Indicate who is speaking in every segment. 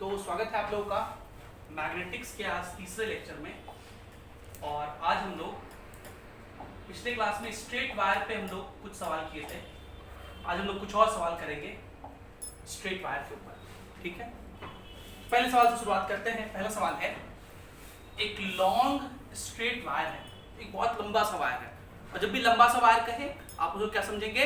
Speaker 1: तो स्वागत है आप लोगों का मैग्नेटिक्स के आज तीसरे लेक्चर में। और आज हम लोग पिछले क्लास में स्ट्रेट वायर पे हम लोग कुछ सवाल किए थे। आज हम लोग कुछ और सवाल करेंगे स्ट्रेट वायर के ऊपर, ठीक है। पहले सवाल से शुरुआत करते हैं। पहला सवाल है, एक लॉन्ग स्ट्रेट वायर है, एक बहुत लंबा सा वायर है, और जब भी लंबा सा वायर कहे आप उसको क्या समझेंगे,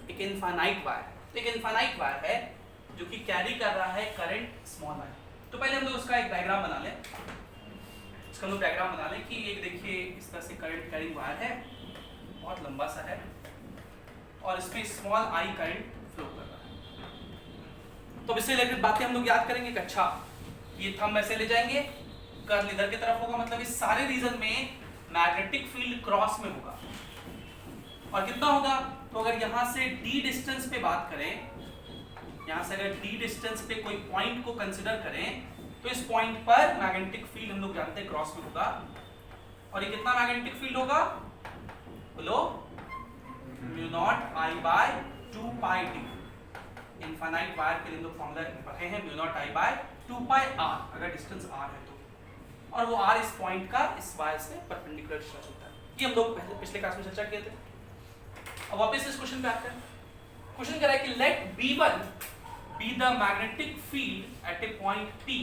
Speaker 1: एक इनफाइनाइट वायर। तो एक इनफाइनाइट वायर है जो कि कैरी कर रहा है करंट स्मॉल वायर। तो पहले हम लोग उसका एक डायग्राम बना लें। इसका हम लोग डायग्राम बना लें कि एक देखिए इस तरह से करंट कैरिंग वायर है, बहुत लंबा सा है, और इसमें स्मॉल आई करंट फ्लो कर रहा है। तो इससे रिलेटेड बातें हम लोग याद करेंगे कि अच्छा ये थंब ऐसे ले जाएंगे, कर्ल इधर की तरफ होगा, मतलब इस सारे रीजन में मैग्नेटिक फील्ड क्रॉस में होगा। और कितना होगा, तो अगर यहां से d डिस्टेंस पे बात करें, यहां से अगर d डिस्टेंस पे कोई पॉइंट को कंसीडर करें, तो इस पॉइंट पर मैग्नेटिक फील्ड हम लोग जानते हैं क्रॉस में होगा। और ये कितना मैग्नेटिक फील्ड होगा, बोलो, mu not I by 2 pi D. Infinite wire के लिए हम लोग फॉर्मूला पढ़े हैं, mu not I by 2 pi R, अगर डिस्टेंस r है तो, और वो r इस पॉइंट का इस वायर से परपेंडिकुलर डिस्टेंस होता है। ये हम लोग पहले पिछले क्लास में चर्चा किए थे। अब वापस इस क्वेश्चन पे आते हैं। क्वेश्चन कह रहा है कि late B1 be the magnetic field at a point P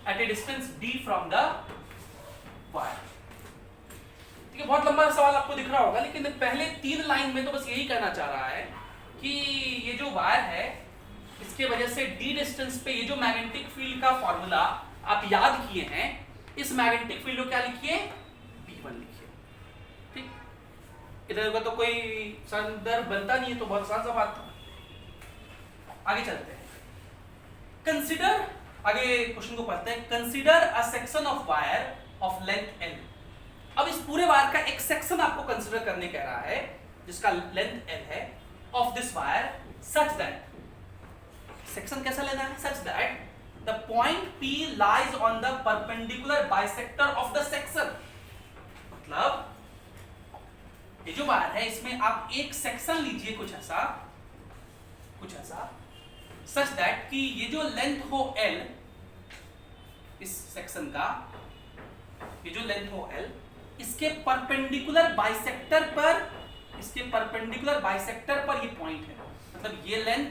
Speaker 1: at a distance d from the wire। ठीक है, बहुत लंबा सवाल आपको दिख रहा होगा, लेकिन पहले 3 लाइन में तो बस यही कहना चाह रहा है कि ये जो वायर है इसके वजह से d डिस्टेंस पे ये जो मैग्नेटिक फील्ड का फॉर्मूला आप याद किए हैं, इस मैग्नेटिक फील्ड को क्या लिखिए, B1 लिखिए। ठीक, इधर का तो कोई संदर्भ बनता नहीं है, तो बहुत आसान सा बात था। आगे चलते हैं। कंसीडर, आगे क्वेश्चन को पढ़ते हैं। Consider a section of wire of length L। अब इस पूरे वायर का एक सेक्शन आपको कंसीडर करने कह रहा है जिसका लेंथ L है, of this wire, such that, section कैसा लेना है, such that the point P lies on the perpendicular bisector of the section. मतलब ये जो वायर है इसमें आप एक सेक्शन लीजिए कुछ ऐसा सच दैट कि ये जो लेंथ हो L, इस सेक्शन का ये जो लेंथ हो L, इसके परपेंडिकुलर बाइसेक्टर पर, ये पॉइंट है। मतलब ये लेंथ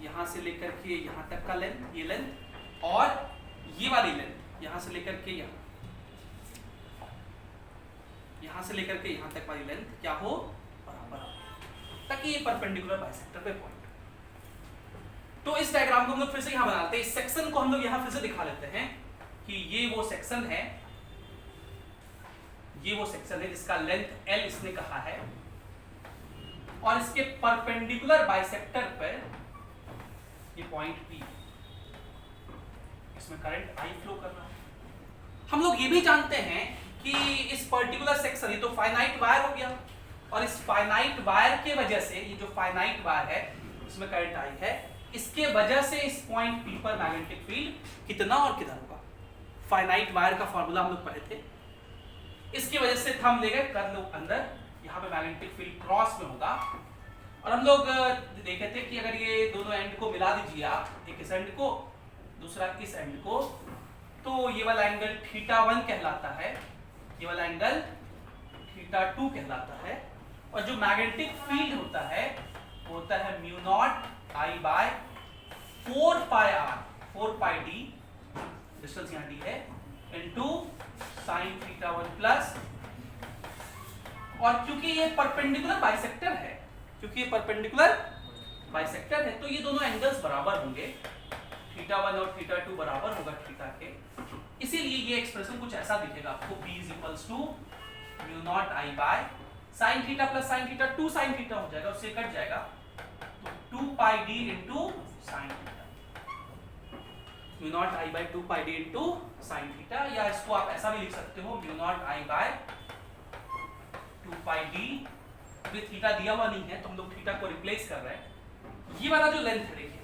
Speaker 1: यहां से लेकर के यहां तक का लेंथ, ये लेंथ, और ये वाली लेंथ यहां से लेकर के यहां से लेकर के यहां तक वाली लेंथ क्या हो, बराबर हो, ताकि ये परपेंडिकुलर बाइसेक्टर पे पॉइंट। तो इस डायग्राम को हम लोग फिर से यहां बनाते हैं। इस सेक्शन को हम लोग यहां फिर से दिखा लेते हैं कि ये वो सेक्शन है, जिसका लेंथ L इसने कहा है, और इसके परपेंडिकुलर बाइसेक्टर पर ये पॉइंट P, इसमें करंट I फ्लो कर रहा है। हम लोग ये भी जानते हैं कि इस पर्टिकुलर सेक्शन, ये तो फाइनाइट वायर हो गया, और इस फाइनाइट वायर के वजह से, ये जो फाइनाइट वायर है इसमें करंट I है, इसके वजह से इस पॉइंट P पर मैग्नेटिक फील्ड कितना और किधर होगा। फाइनाइट वायर का फार्मूला हम लोग पढ़े थे, इसकी वजह से थंब ले गए, कर लो अंदर, यहाँ पे मैग्नेटिक फील्ड क्रॉस में होगा। और हम लोग देखे थे कि अगर ये दोनों एंड को मिला दीजिए आप, एक इस एंड को दूसरा इस एंड को, तो ये वाला एंगल θ1 कहलाता है, ये वाला एंगल θ2 कहलाता है, और जो मैग्नेटिक फील्ड होता है वो होता है mu not I by 4 pi R, 4 pi D, distance यहाँ डी है, इनटू साइन θ1 प्लस, और क्योंकि ये परपेंडिकुलर बाइसेक्टर है, तो ये दोनों एंगल्स बराबर होंगे, θ1 और θ2 बराबर होगा थीटा के, इसीलिए ये एक्सप्रेशन कुछ ऐसा दिखेगा आपको, P equals to mu not I by sine theta plus sine theta, 2 sine theta हो जाएगा, उससे कट जाएगा, तो 2 pi D into sine theta, mu not I by 2 pi D into sine theta, या इसको आप ऐसा भी लिख सकते हो, mu not I by 2 pi D, अभी थीटा दिया हुआ नहीं है तो हम लोग थीटा को रिप्लेस कर रहे हैं। ये वाला जो लेंथ है, देखिए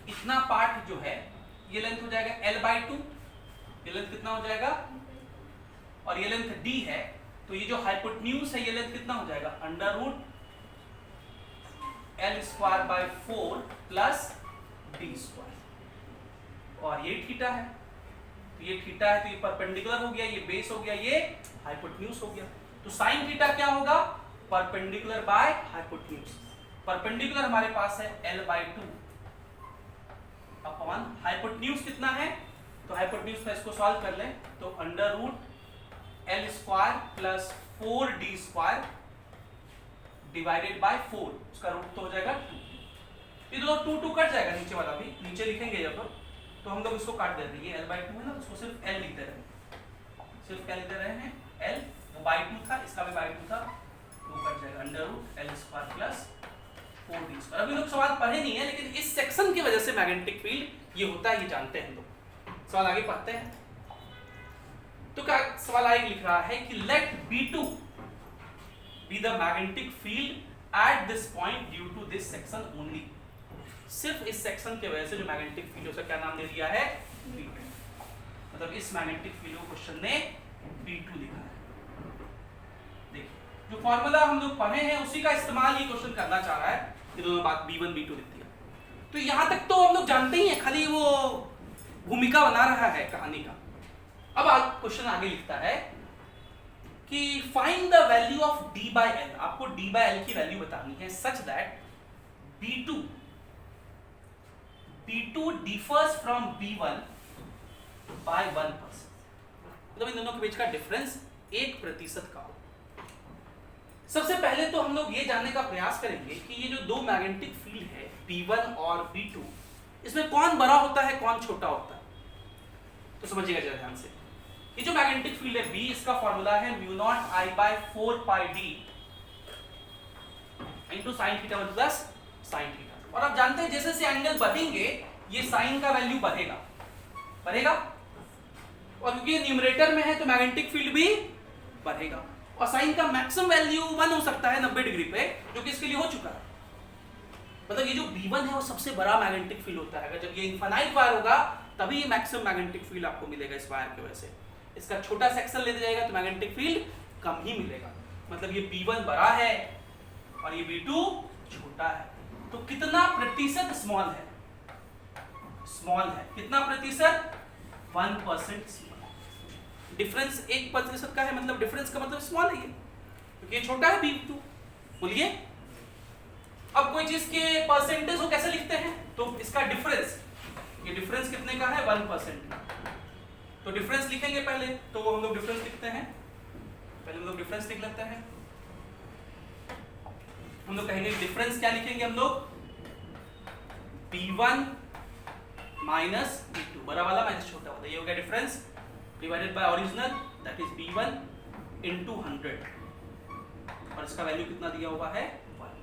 Speaker 1: इतना पार्ट जो है ये लेंथ हो जाएगा L/2, ये लेंथ कितना हो जाएगा, और ये लेंथ D है, तो ये जो हाइपोटेन्यूज है ये लेंथ कितना हो जाएगा, √L² by 4 प्लस D²। और ये थीटा है, तो ये थीटा है, तो ये परपेंडिकुलर हो गया, ये बेस हो गया, ये हाइपोटेन्यूज हो गया। तो साइन थीटा क्या होगा? Perpendicular by hypotenuse. परपेंडिकुलर हमारे पास है l/2 अपॉन हाइपोटेन्यूज कितना है? तो हाइपोटेन्यूज का इसको सॉल्व कर लें तो under root l square plus 4d² divided by 4, उसका रूट तो हो जाएगा 2। ये दोनों 2 कट जाएगा, नीचे वाला भी नीचे लिखेंगे जब तो हम लोग इसको काट देते हैं। ये l/2 है ना, उसको सिर्फ l लिखते रहे, सिर्फ क्या लिखते रहे हैं l, वो बाय 2 था, इसका भी बाय 2 था, 2 कट जाएगा under root l square plus 4d²। अभी लोग सवाल पढ़े नहीं है, लेकिन इस सेक्शन की वजह से मैग्नेटिक फील्ड ये होता है, ये जानते हैं लोग। सवाल आगे पढ़ते हैं। तो क्या सवाल आगे लिख रहा है कि let B2 be the magnetic field at this point due to this section only. सिर्फ इस सेक्शन की वजह से जो मैग्नेटिक फील्ड है उसका क्या नाम दे दिया है? B2। मतलब इस मैग्नेटिक फील्ड को क्वेश्चन ने B2 लिखा है। देखिए जो फॉर्मूला हम लोग पढ़े हैं उसी का इस्तेमाल ये क्वेश्चन करना चाह रहा है, ये दोनों बात B1 B2 लिख दिया। तो यहां तक तो हम लोग जानते ही हैं, खाली वो भूमिका बना रहा है कहानी का। अब क्वेश्चन आगे लिखता है कि find the value of d/l। आपको d/l की वैल्यू बतानी है such that B2 differs from B1 by 1%। मतलब इन दोनों के बीच का डिफरेंस 1% का हो। सबसे पहले तो हम लोग ये जानने का प्रयास करेंगे कि ये जो दो मैग्नेटिक फील्ड है B1 और B2, इसमें कौन बड़ा होता है कौन छोटा होता है। तो समझिएगा जरा ध्यान से। ये जो मैग्नेटिक फील्ड है B, इसका फॉर्मूला है μ0I/4πd into sin θ 1 plus sin θ। और आप जानते हैं जैसे जैसे एंगल बढ़ेंगे ये साइन का वैल्यू बढ़ेगा, और क्योंकि ये न्यूमरेटर में है तो मैग्नेटिक फील्ड भी बढ़ेगा। और साइन का मैक्सिमम वैल्यू 1 हो सकता है 90 डिग्री पे, जो कि इसके लिए हो चुका है। मतलब ये जो B1 है वो सबसे बड़ा मैग्नेटिक फील्ड होता है। अगर जब ये इनफाइनाइट वायर होगा तभी ये मैक्सिमम मैग्नेटिक फील्ड आपको मिलेगा इस वायर की वजह से। इसका छोटा सेक्शन लेते जाएगा तो मैग्नेटिक फील्ड कम ही मिलेगा। मतलब ये B1 बड़ा है और ये B2 छोटा है। तो कितना प्रतिशत स्मॉल है? स्मॉल है। कितना प्रतिशत? 1% स्मॉल। डिफरेंस 1% का है, मतलब डिफरेंस का मतलब स्मॉल है ये, क्योंकि ये छोटा है B2। बोलिए अब कोई चीज के परसेंटेज को कैसे लिखते हैं? तो इसका डिफरेंस, ये डिफरेंस कितने का है? 1% का। तो डिफरेंस लिखेंगे पहले, तो हम लोग डिफरेंस लिखते हैं, पहले हम लोग डिफरेंस लिख लेते हैं। हम लोग कहेंगे डिफरेंस क्या लिखेंगे हम लोग? B1 माइनस B2, बड़ा वाला माइनस छोटा वाला, ये हो गया difference divided by original that is B1 into 100, और इसका वैल्यू कितना दिया हुआ है? 1।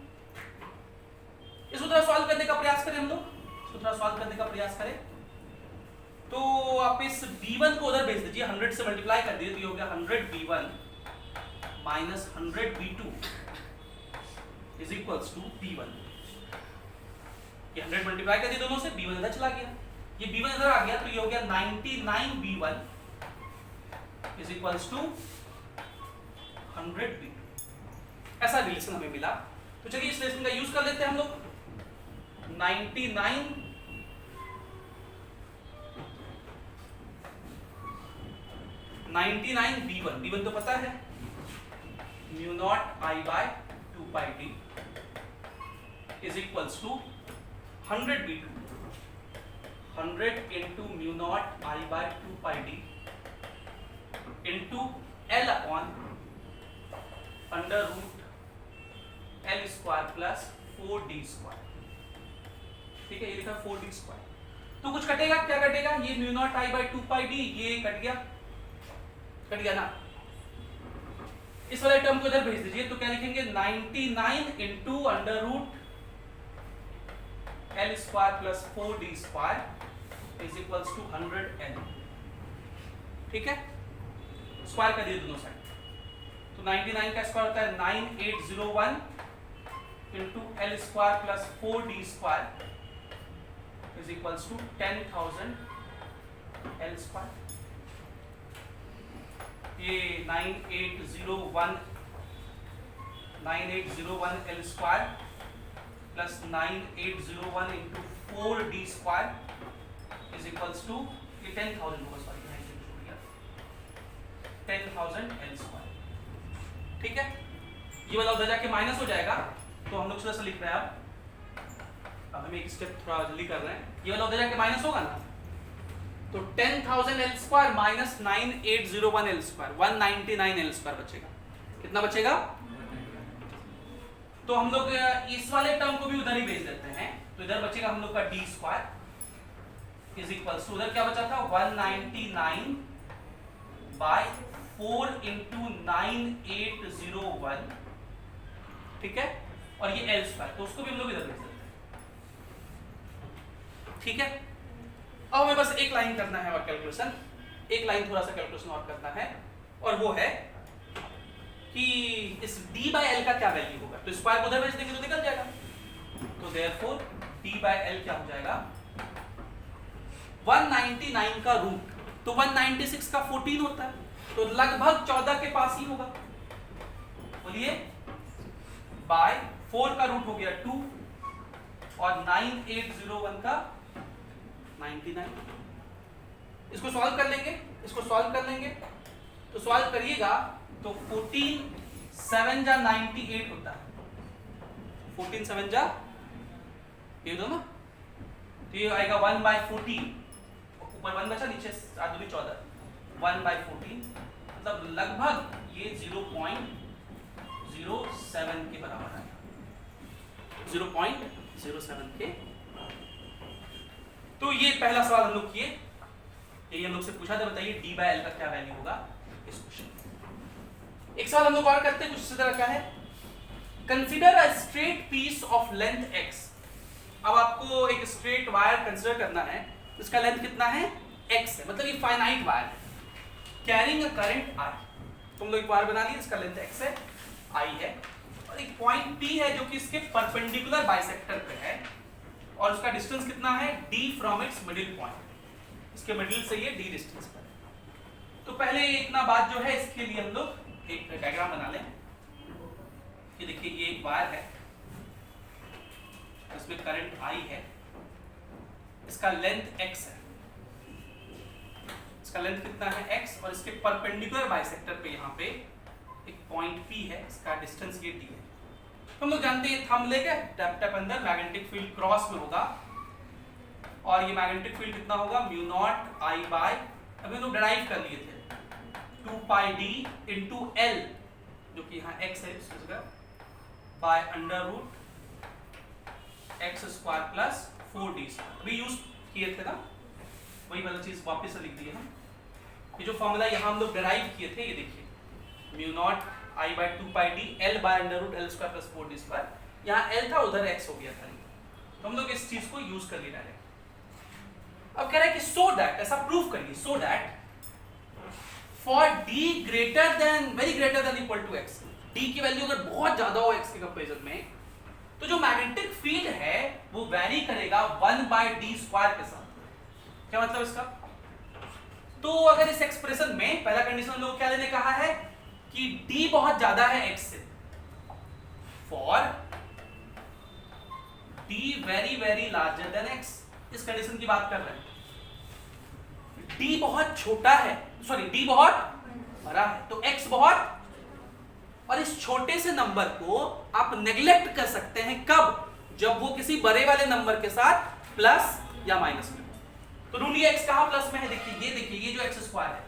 Speaker 1: इसको थोड़ा सॉल्व करने का प्रयास करें हम लोग, इसको थोड़ा सॉल्व करने का प्रयास करें। तो आप इस B1 को उधर भेज दीजिए, 100 से मल्टीप्लाई कर दीजिए, तो ये हो गया 100 B1 minus 100 B2 is equals to B1। ये 100 मल्टीप्लाई कर दिए दोनों से, B1 इधर चला गया, ये B1 इधर आ गया, तो ये हो गया 99 B1 is equals to 100 B2। ऐसा रिलेशन हमें मिला। तो चलिए इस रिलेशन का यूज कर लेते हैं हम लोग। 99 B1 तो पता है μ0I/2πd is equals to 100 B2, 100 into μ0I/2πd into L upon under root L square plus 4d²। ठीक है, ये लिखा 4d²। तो कुछ कटेगा, क्या कटेगा? ये μ0I/2πd ये कट गया ना। इस वाले टर्म को इधर भेज दीजिए, तो क्या लिखेंगे? 99 into under root L square plus 4d² is equals to 100L। ठीक है, स्क्वायर कर दिए दोनों साइड। तो 99 का स्क्वायर होता है 9801 into L square plus 4d² is equals to 10,000 L square. ये 9801 L square plus 9801 into 4d² is equals to ये 10,000 होगा, सॉरी 10,000 एल स्क्वायर। ठीक है, ये वाला उधर जाके माइनस हो जाएगा, तो हम लोग थोड़ा सा लिख रहे हैं अब हम एक स्टेप थोड़ा जल्दी कर रहे हैं। ये वाला उधर जाके माइनस होगा ना, तो 10,000 L square minus 9801 L square 199 L square बचेगा। कितना बचेगा? तो हम लोग इस वाले टर्म को भी उधर ही भेज देते हैं, तो इधर बचेगा हम लोग का D square is equal to, उधर क्या बचा था 199 बाय 4 इंटू 9801, ठीक है, और ये एल स्क्वायर, तो उसको भी हम लोग इधर भेज देते हैं। ठीक है, अब हमें बस एक लाइन करना है और कैलकुलेशन, एक लाइन थोड़ा सा कैलकुलेशन और करना है, और वो है कि इस d बाय एल का क्या वैल्यू होगा। तो स्क्वायर को उधर भेज देंगे तो निकल जाएगा, तो देयरफॉर d बाय एल क्या हो जाएगा 199 का रूट, तो 196 का 14 होता है, तो लगभग 14 के पास ही होगा। बोलिए, बाय 4 का रूट हो गया 2 और 9801 का 99। इसको सॉल्व कर लेंगे, इसको सॉल्व कर लेंगे, तो सॉल्व करिएगा तो 14 7 जा 98 होता है, 14 7 जा ये दो ना, तो ये आएगा 1 बाय 14, ऊपर 1 बचा, नीचे 7 दूनी 14, 1 बाय 14, मतलब लगभग ये 0.07 के बराबर आएगा, 0.07 के। तो ये पहला सवाल हम लोग किए, यही हम लोग से पूछा था, बताइए d बाय एल का क्या वैल्यू होगा इस क्वेश्चन। एक सवाल हम लोग और करते हैं, कुछ इस तरह का है, consider a straight piece of length x। अब आपको एक स्ट्रेट वायर कंसीडर करना है, इसका लेंथ कितना है x है, मतलब ये फाइनाइट वायर है, कैरिंग अ करंट I। तुम लोग एक वायर बना लिए, इसका लेंथ x है, I है, और एक पॉइंट P है जो कि इसके परपेंडिकुलर बाइसेक्टर पे है, और उसका डिस्टेंस कितना है d from its middle point, इसके मिडिल से ये d डिस्टेंस पर है। तो पहले इतना बात जो है, इसके लिए हम लोग एक डायग्राम बना लें। ये देखिए, ये एक वायर है, इसमें करंट I है, इसका लेंथ x है, इसका लेंथ कितना है x, और इसके परपेंडिकुलर बाइसेक्टर पे यहाँ पे एक पॉइंट P है, इसका डिस्टेंस ये d है। तो हम लोग जानते हैं थंब लेके टैप टैप अंदर मैग्नेटिक फील्ड क्रॉस में होगा, और ये मैग्नेटिक फील्ड कितना होगा म्यू नॉट I बाय, अभी हम लोग डिराइव कर लिए थे 2 पाई d इंटू L, जो कि यहाँ x है, इस जगह by under root x square plus 4d square, अभी यूज किए थे ना, वही वाला चीज वापस से लिख दिए हम। ये जो फॉर्मूला यहाँ हम लोग डिराइव किए थे, ये देखिए mu naught I by 2 pi d L by under root L square plus 4d square, यहाँ L था, उधर x हो गया था, तो हम लोग इस चीज को यूज कर ले रहे हैं। अब कह रहा है कि सो दैट, ऐसा प्रूव करिए, so that for d greater than very greater than equal to x, d की वैल्यू अगर बहुत ज्यादा हो x के कंपैरिजन में, तो जो मैग्नेटिक फील्ड है वो वैरी करेगा 1 बाय d स्क्वायर के साथ। क्या मतलब इसका? तो अगर इस एक्सप्रेशन में पहला कंडीशन हम लोग क्या लेने कहा है कि d बहुत ज्यादा है x से, for d very very larger than x, इस कंडीशन की बात कर रहे हैं। d बहुत छोटा है, सॉरी d बहुत बड़ा है, तो x बहुत, और इस छोटे से नंबर को आप नेग्लेक्ट कर सकते हैं कब, जब वो किसी बड़े वाले नंबर के साथ प्लस या माइनस में। तो ढूंढिए x कहां प्लस में है, देखिए ये जो x स्क्वायर है,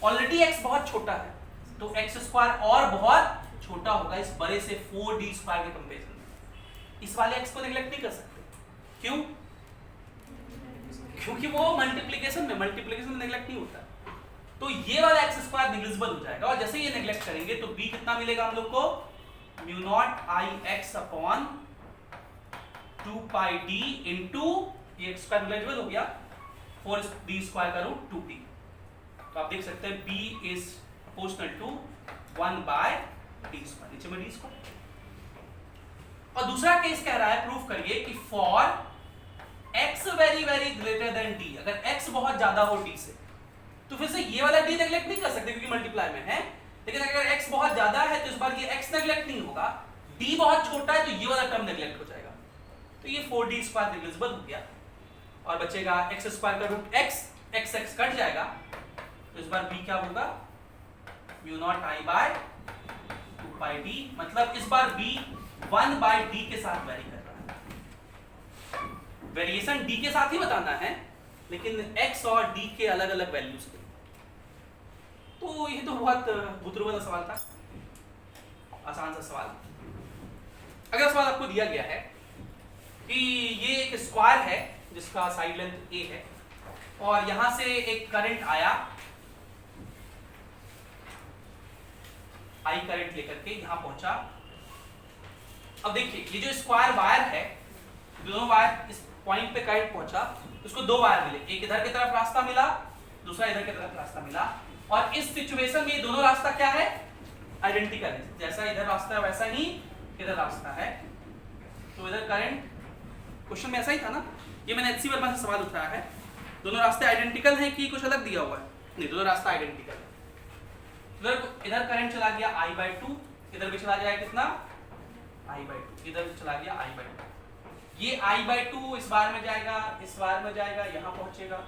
Speaker 1: ऑलरेडी x बहुत छोटा है, तो x स्क्वायर और बहुत छोटा होगा इस बड़े से 4d स्क्वायर के कंपैरिजन में। इस वाले x को नेग्लेक्ट नहीं कर सकते, क्यों? क्योंकि वो मल्टीप्लिकेशन में नेग्लेक्ट नहीं होता। तो ये वाला x स्क्वायर नेग्लिजिबल हो जाएगा, और जैसे ये नेग्लेक्ट करेंगे तो b कितना मिलेगा हम लोग को mu naught I x upon 2 pi d into ये x स्क्वायर नेग्लिजिबल हो गया 4d स्क्वायर का रूट 2t। तो आप देख सकते हैं b is proportional to 1 by d square, नीचे में d स्क्वायर। और दूसरा केस कह रहा है प्रूफ करिए कि for x very very greater then d, अगर x बहुत ज्यादा हो d से, तो फिर से ये वाला d नेग्लेक्ट नहीं कर सकते क्योंकि मल्टीप्लाई में है, लेकिन अगर x बहुत ज्यादा है तो इस बार ये x नेग्लेक्ट नहीं होगा, d बहुत छोटा है तो ये वाला टर्म नेग्लेक्ट हो जाएगा, तो ये 4d स्क्वायर नेग्लिजिबल हो गया। और बचेगा एक्स स्क्वायर का root X, X X cut जाएगा, तो इस बार बी क्या होगा, mu not I by 2 pi D, मतलब इस बार बी 1 बाय डी के साथ वेरी कर रहा है। वेरिएशन डी के साथ ही बताना है, लेकिन एक्स और डी के अलग अलग वैल्यूज के। तो ये तो बहुत बुतरू वाला सवाल था, आसान सा सवाल। अगला सवाल आपको दिया गया है कि ये एक स्क्वायर है जिसका साइड लेंथ a है और यहां से एक करंट आया, आई करंट लेकर के यहां पहुंचा। अब देखिए ये जो स्क्वायर वायर है, दोनों वायर इस पॉइंट पे करंट पहुंचा, उसको दो वायर मिले, एक इधर की तरफ रास्ता मिला, दूसरा इधर की तरफ रास्ता मिला, और इस सिचुएशन में ये दोनों रास्ता क्या है, आइडेंटिकल है। जैसा इधर रास्ता है वैसा ही इधर रास्ता है, तो इधर करंट, क्वेश्चन में ऐसा ही था ना, ये मैंने एचसी वर्मा से सवाल उठाया है, दोनों रास्ते आइडेंटिकल हैं कि कुछ अलग दिया हुआ है, नहीं दोनों रास्ता आइडेंटिकल है। इधर करंट चला गया I बाई 2, इधर भी चला जाएगा कितना I बाई 2, इधर भी चला गया I बाई 2, ये I बाई 2 इस बार में जाएगा, इस बार में जाएगा, यहाँ पहुंचेगा,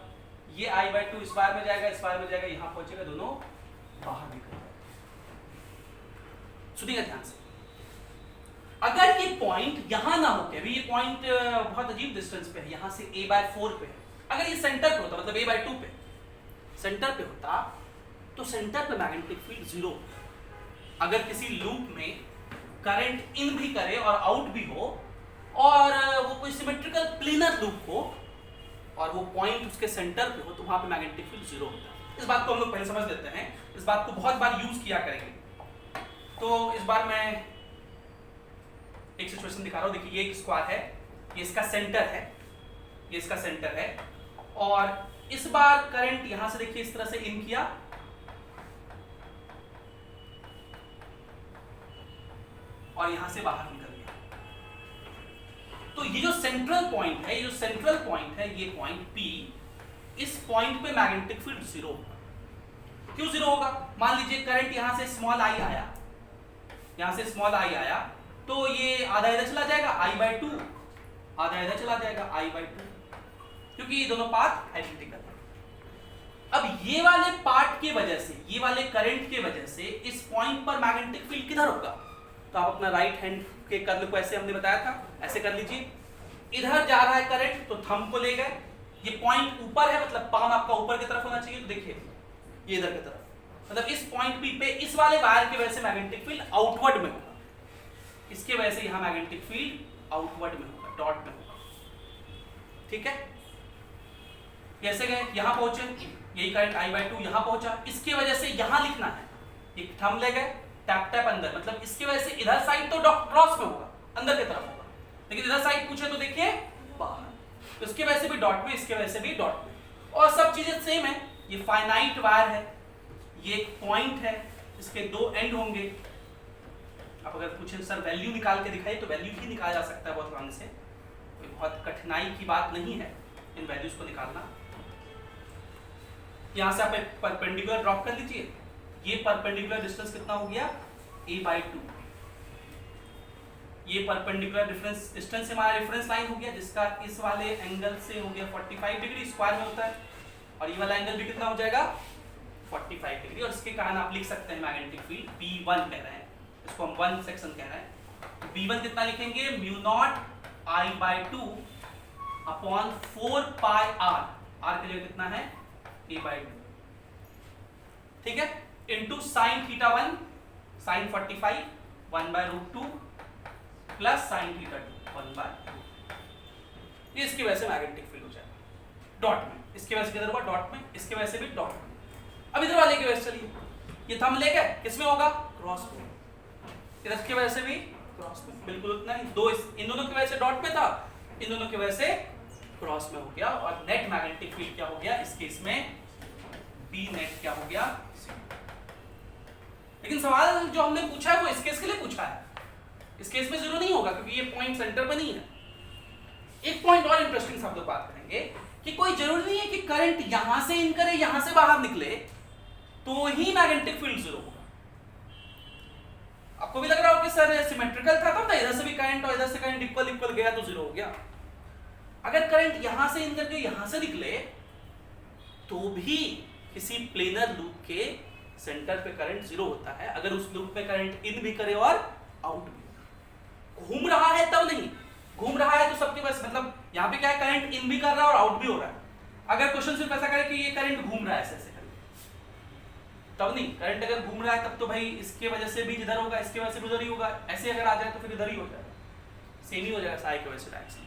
Speaker 1: ये I बाई 2 इस बार में जाएगा, इस बार में जाएगा, यहाँ पहुंचेगा, दोनों बाहर निकल जाएगा। सुनिएगा ध्यान से, अगर ये पॉइंट यहां ना होते, अभी ये पॉइंट बहुत अजीब डिस्टेंस पे है, यहां से a बाय 4 पे है, अगर ये सेंटर पे होता, मतलब a बाय 2 पे सेंटर पे होता, तो सेंटर पे मैग्नेटिक फील्ड 0। अगर किसी लूप में करंट इन भी करे और आउट भी हो, और वो कोई सिमेट्रिकल प्लेनर लूप हो और वो पॉइंट उसके सेंटर पे हो, तो वहां पे मैग्नेटिक फील्ड 0 होता है। इस बात को हम लोग पहले समझ लेते हैं, इस बात को बहुत बार यूज किया करेंगे। तो इस बार मैं एक सिचुएशन दिखा रहा हूं, देखिए ये एक स्क्वायर है, ये इसका सेंटर है, ये इसका सेंटर है, और इस बार करंट यहां से देखिए इस तरह से इन किया और यहां से बाहर निकल गया। तो ये जो सेंट्रल पॉइंट है, ये जो सेंट्रल पॉइंट है, ये पॉइंट P, इस पॉइंट पे मैग्नेटिक फील्ड 0 होगा। क्यों 0 होगा? मान लीजिए करंट यहां से स्मॉल i आया, यहां से स्मॉल i आया, तो ये आधा इधर चला जाएगा I बाई 2, आधा इधर चला जाएगा I बाई 2, क्योंकि ये दोनों पाथ आइडेंटिकल है। अब ये वाले पार्ट के वजह से, ये वाले करंट के वजह से इस पॉइंट पर मैग्नेटिक फील्ड किधर होगा? तो आप अपना राइट हैंड के कर्ल को ऐसे हमने बताया था, ऐसे कर लीजिए, इधर जा रहा है करंट तो थंब को ले गए, ये पॉइंट ऊपर है मतलब पाम आपका ऊपर की तरफ होना चाहिए, तो देखिए ये इधर की तरफ, मतलब इस पॉइंट P पे इस वाले वायर की वजह से मैग्नेटिक फील्ड आउटवर्ड में होगा, इसके वजह से यहां मैग्नेटिक फील्ड आउटवर्ड में होगा, डॉट में होगा। ठीक है, कैसे गए, यहां पहुंचे, यही करंट I बाई 2 यहां पहुंचा, इसकी वजह से यहां लिखना है, एक थंब ले गए, टैप टैप अंदर, मतलब इसकी वजह से इधर साइड तो क्रॉस में होगा, अंदर की तरफ होगा, लेकिन इधर साइड पूछे तो देखिए बाहर, तो इसकी वजह से भी डॉट में, इसकी वजह से भी डॉट में, और सब चीजें सेम है। ये फाइनाइट वायर है, ये एक पॉइंट है, इसके दो एंड होंगे। आप अगर पूछे सर वैल्यू निकाल के दिखाइए, तो वैल्यू भी निकाला जा सकता है बहुत आसानी से, कोई बहुत कठिनाई की बात नहीं है इन वैल्यूज को निकालना। यहां से आप एक परपेंडिकुलर ड्रॉप कर लीजिए, ये परपेंडिकुलर डिस्टेंस कितना हो गया a बाई 2, ये परपेंडिकुलर डिस्टेंस से हमारा रेफरेंस लाइन हो गया, जिसका इस वाले एंगल से हो गया 45 डिग्री, स्क्वायर में होता है, और ये वाला एंगल भी कितना हो जाएगा 45 डिग्री, और इसके कारण आप लिख सकते हैं मैग्नेटिक फील्ड B1 कह रहे हैं, इसको हम 1 सेक्शन कह रहे हैं। B1 कितना लिखेंगे, mu naught I by 2 upon 4 pi r, r के लिए कितना है a बाई 2, ठीक है, into sine theta 1, sine 45 1 by root 2 plus sine theta 2 1 by root, ये इसकी वजह से मैग्नेटिक फील्ड हो जाएगा डॉट में, इसकी वजह से किधर हुआ डॉट में, इसकी वजह से भी डॉट में। अब इधर वाले की वजह से चलिए, ये थंब ले गए, किसमें होगा क्रॉस में, इधर की वजह से भी क्रॉस में, बिल्कुल उतना ही, दो इन दोनों की वजह से डॉट में था, इन दोनों की वजह से क्रॉस में हो गया, और नेट मैग्नेटिक फील्ड क्या हो गया इस केस में, बी नेट क्या हो गया। लेकिन सवाल जो हमने पूछा है वो इस केस के लिए पूछा है, इस केस में 0 नहीं होगा क्योंकि ये पॉइंट सेंटर पे नहीं है। एक पॉइंट और इंटरेस्टिंग सब लोग बात करेंगे कि कोई जरूरी नहीं है कि करंट यहां से इन करे यहां से बाहर निकले तो ही मैग्नेटिक फील्ड 0 होगा। आपको भी लग रहा हो कि सर सिमेट्रिकल था, तो इधर से भी करंट और इधर से करंट इक्वल इक्वल गया तो 0 हो गया, अगर करंट यहां से इन करके यहां से निकले तो भी किसी प्लेनर लूप के सेंटर पे करंट 0 होता है, अगर उस लूप में करंट इन भी करे और आउट भी। घूम रहा है तब नहीं, घूम रहा है तो सबके पास मतलब यहाँ पे क्या है, करंट इन भी कर रहा है और आउट भी हो रहा है। अगर क्वेश्चन सिर्फ ऐसा करे कि ये करंट घूम रहा है ऐसे तब नहीं, करंट अगर घूम रहा है तब तो भाई इसके वजह से भी इधर होगा, इसके वजह से भी उधर ही होगा, ऐसे अगर आ जाए तो फिर इधर ही हो जाएगा, सेम ही हो जाएगा साई की वजह से डायरेक्शन।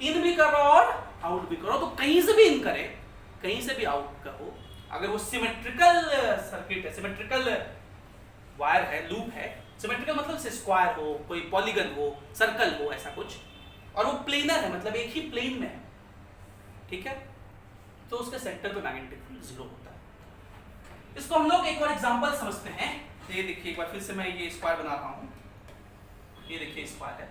Speaker 1: इन भी कर रहा और आउट भी करो, तो कहीं से भी इन करे कहीं से भी आउट करो, अगर वो सिमेट्रिकल सर्किट है, सिमेट्रिकल वायर है, लूप है, सिमेट्रिकल मतलब से स्क्वायर हो, कोई पॉलीगन हो, सर्कल हो, ऐसा कुछ, और वो प्लेनर है मतलब एक ही प्लेन में है, ठीक है, तो उसके सेंटर पे मैग्नेटिक फील्ड 0 होता है। इसको हम लोग एक और एग्जांपल समझते हैं। ये देखिए एक बार फिर से मैं ये स्क्वायर बना रहा हूं, ये देखिए स्क्वायर है,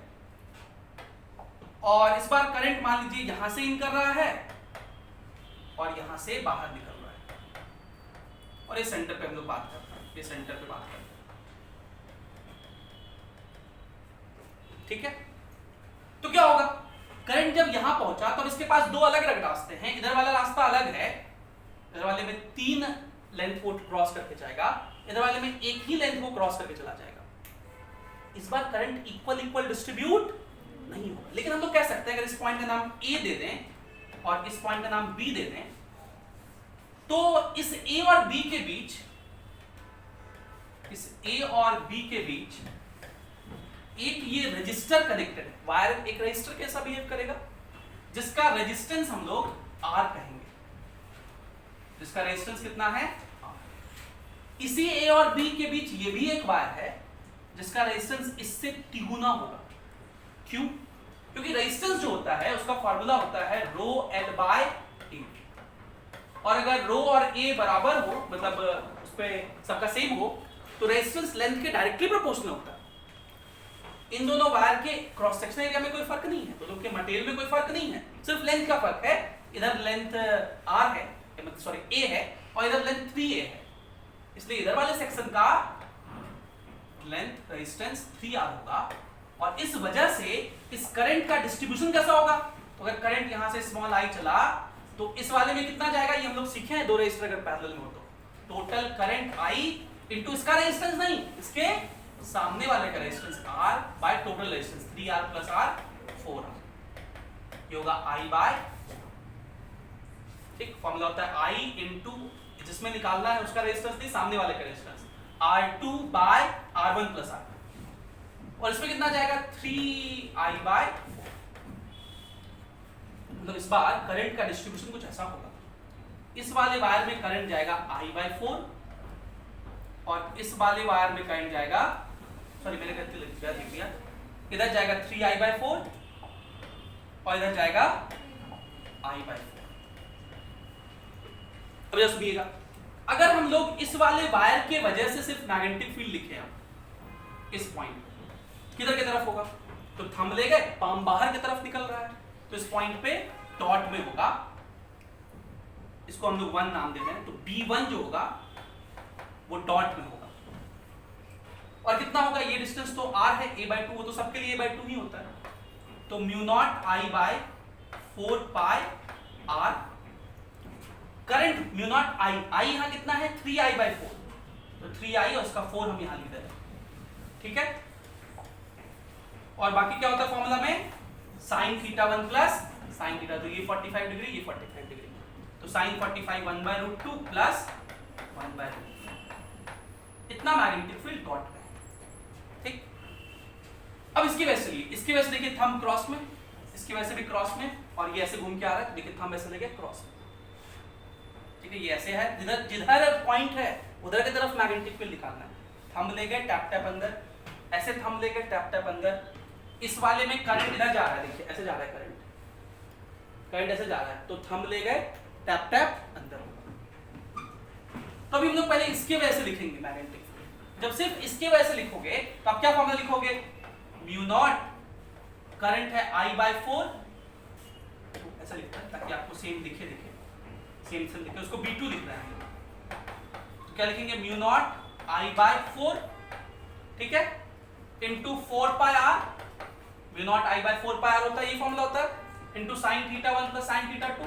Speaker 1: और इस बार करंट मान लीजिए यहां से इन कर रहा है और यहां से बाहर निकल रहा है, और ये सेंटर पे हम लोग बात करते हैं, ये सेंटर पे बात करते हैं, ठीक है। तो क्या होगा, करंट जब यहां पहुंचा तो इसके पास दो अलग अलग रास्ते हैं, इधर वाला रास्ता अलग है, इधर वाले में 3 लेंथ को क्रॉस करके जाएगा, इधर वाले में एक ही लेंथ को क्रॉस करके चला जाएगा। इस बार करंट इक्वल डिस्ट्रीब्यूट नहीं होगा, लेकिन हम लोग कह सकते हैं अगर इस पॉइंट का नाम ए दे दें और इस पॉइंट का नाम बी दे दें, तो इस ए और बी के बीच, इस ए और बी के बीच एक ये रजिस्टर कनेक्टेड है, वायर एक रजिस्टर कैसा बिहेव करेगा, जिसका रेजिस्टेंस हम लोग आर कहेंगे, जिसका रेजिस्टेंस कितना है, इसी ए और बी के बीच ये भी एक वायर है जिसका रेजिस्टेंस इससे तिगुना होगा। क्यों? क्योंकि रेजिस्टेंस जो होता है उसका फार्मूला होता है रो एल बाय ए, और अगर रो और ए बराबर हो, मतलब उस पे सबका सेम हो, तो रेजिस्टेंस लेंथ के डायरेक्टली प्रोपोर्शनल होता है। इन दोनों वायर के क्रॉस सेक्शन एरिया में कोई फर्क नहीं है, दोनों के मटेरियल में कोई फर्क नहीं है, सिर्फ लेंथ का फर्क है, इधर लेंथ आर है, सॉरी ए है, और इधर लेंथ 3a है, इसलिए इधर वाले सेक्शन का लेंथ रेजिस्टेंस 3r होगा, और इस वजह से इस करंट का डिस्ट्रीब्यूशन कैसा होगा, तो अगर करंट यहां से स्मॉल आई चला तो इस वाले में कितना जाएगा, ये हम लोग सीखे हैं, दो रेजिस्टर अगर पैरेलल में हो तो टोटल करंट आई इनटू इसका रेजिस्टेंस नहीं, इसके सामने वाले का resistance r by total resistance 3r plus r 4r, ये होगा i बाय, ठीक, फॉर्मूला होता है i इनटू जिसमें निकालना है उसका रेजिस्टेंस नहीं, सामने वाले का resistance R2 bye R1 plus R, और इसमें कितना जाएगा 3i बाय 4, मतलब इस बार करंट का डिस्ट्रीब्यूशन कुछ ऐसा होगा, इस वाले वायर में करंट जाएगा i बाय 4, और इस वाले वायर में करंट जाएगा, सॉरी मैंने गलती लिख दिया, इधर जाएगा 3i बाय 4 और इधर जाएगा i बाय 4। अब जरा सुनिएगा, अगर हम लोग इस वाले वायर के वजह से सिर्फ मैग्नेटिक फील्ड लिखे हैं, इस पॉइंट किधर की तरफ होगा, तो थंब ले गए, पाम बाहर की तरफ निकल रहा है, तो इस पॉइंट पे डॉट में होगा, इसको हम लोग 1 नाम देते हैं, तो B1 जो होगा वो डॉट में होगा, और कितना होगा, ये डिस्टेंस तो r है, a/2, वो तो सबके लिए a/2 ही होता है, तो mu naught i by 4 pi r, current mu naught i यहां कितना है 3i बाय 4, तो 3i और इसका 4 हम यहां लिख दे रहे हैं, ठीक है, और बाकी क्या होता है फॉर्मूला में, sin θ1 प्लस sin θ, तो ये 45 डिग्री, ये 45 डिग्री, तो sin 45 1/√2 प्लस 1/√2, इतना मैग्नेटिक फील्ड डॉट में, ठीक। अब इसकी वजह से इसकी वजह से देखिए थंब क्रॉस में, इसकी वजह से भी क्रॉस में, और ये ऐसे घूम के आ रहा है, देखिए थंब ऐसे लेके क्रॉस में, ठीक है, ये ऐसे है, जिधर जिधर पॉइंट है उधर की तरफ मैग्नेटिक फील्ड निकालना है, थंब ले गए टैप टैप अंदर, ऐसे थंब ले गए टैप टैप अंदर, इस वाले में करंट इधर जा रहा है, देखिए ऐसे जा रहा है करंट ऐसे जा रहा है, तो थंब ले गए टैप टैप अंदर होगा। तो अभी हम लोग पहले इसके वजह से लिखेंगे मैग्नेटिक फील्ड, जब सिर्फ इसके वजह से लिखोगे तो आप क्या फॉर्मूला लिखोगे, म्यू नॉट करंट है I बाय 4, ऐसा लिखता है ताकि आपको सेम दिखे, सेम दिखे, उसको B2 लिख रहे हैं, तो क्या लिखेंगे, म्यू नॉट I बाय 4, ठीक है, into 4 pi r, mu naught I by 4 pi r होता है, ये फॉर्मूला होता है, into sine theta 1 plus sine theta 2,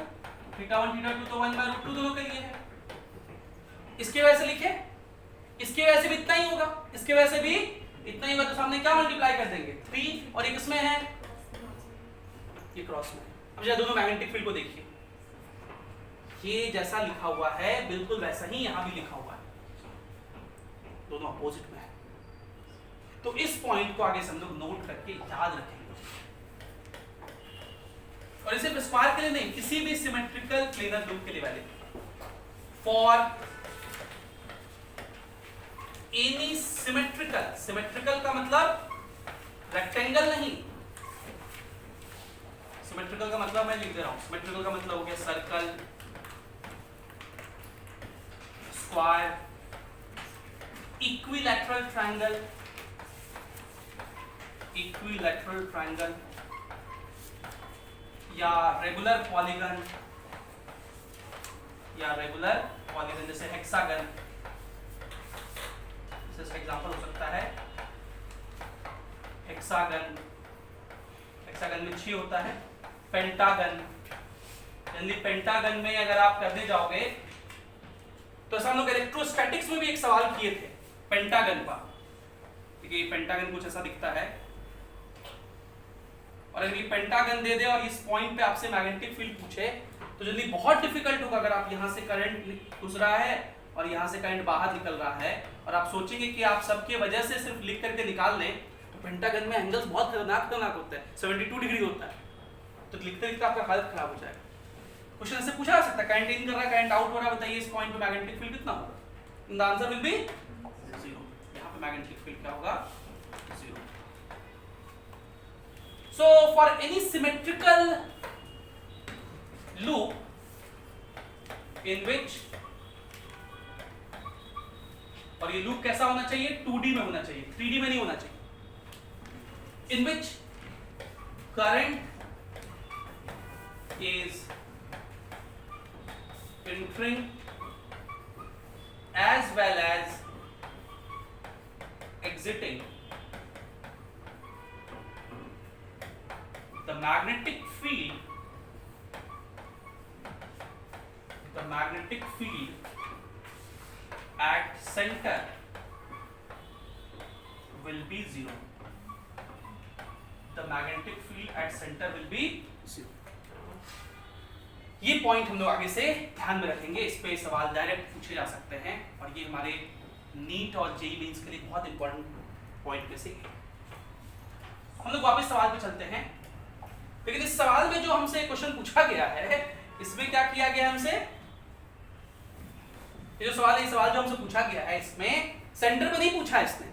Speaker 1: theta 1 theta 2 तो 1/√2 दोनों के लिए है। इसके वजह से लिखे, इसके वजह से भी इतना ही होगा, इसके वजह से भी इतना ही होगा, तो सामने क्या मल्टीप्लाई कर देंगे 3, और ये किसमें है, ये क्रॉस में। अब जरा दोनों मैग्नेटिक फील्ड को देखिए, ये जैसा लिखा हुआ है बिल्कुल वैसा ही यहां भी लिखा हुआ है, दोनों अपोजिट में है। तो इस पॉइंट को आगे से हम लोग नोट करके याद रखेंगे, और इसे स्क्वायर के लिए नहीं, किसी भी सिमेट्रिकल प्लेनर लूप के लिए valid. For any symmetrical, symmetrical का मतलब रेक्टेंगल नहीं, सिमेट्रिकल का मतलब मैं लिख दे रहा हूं, सिमेट्रिकल का मतलब हो गया circle, square, equilateral triangle, equilateral triangle, या रेगुलर पॉलीगन, या रेगुलर पॉलीगन जैसे हेक्सागन, इसका एग्जांपल हो सकता है हेक्सागन, हेक्सागन में 6 होता है, पेंटागन, यानी पेंटागन में अगर आप करने जाओगे तो हम लोग इलेक्ट्रोस्टैटिक्स में भी एक सवाल किए थे पेंटागन का, क्योंकि पेंटागन कुछ ऐसा दिखता है, और अगर ये पेंटागन दे दे और इस पॉइंट पे आपसे मैग्नेटिक फील्ड पूछे तो जल्दी बहुत डिफिकल्ट होगा। अगर आप यहाँ से करंट घुस रहा है और यहाँ से करंट बाहर निकल रहा है और आप सोचेंगे कि आप सबके वजह से सिर्फ लिख करके निकाल लें, तो पेंटागन में एंगल्स बहुत खतरनाक होते हैं, 72 डिग्री होता है, तो लिखते लिखते आपका हालत खराब हो जाएगा। क्वेश्चन से पूछा जा सकता है करंट इन कर रहा है, करंट आउट हो रहा है, बताइए इस पॉइंट पे मैग्नेटिक फील्ड कितना होगा, द आंसर विल बी 0। यहाँ पे मैग्नेटिक फील्ड क्या होगा, 0। So for any symmetrical loop in which, और ये लूप कैसा होना चाहिए, 2D में होना चाहिए, 3D में नहीं होना चाहिए, in which current is entering as well as exiting, the magnetic field at center will be 0. The magnetic field at center will be 0. ये पॉइंट हम लोग आगे से ध्यान में रखेंगे, इस पे सवाल डायरेक्ट पूछे जा सकते हैं, और ये हमारे नीट और जेईई मेंस के लिए बहुत इंपॉर्टेंट पॉइंट में से है। हम लोग वापस सवाल पे चलते हैं, लेकिन इस सवाल में जो हमसे क्वेश्चन पूछा गया है, इसमें क्या किया गया हमसे, ये जो सवाल है, ये सवाल जो हमसे पूछा गया है, इसमें सेंटर पे नहीं पूछा है इसने,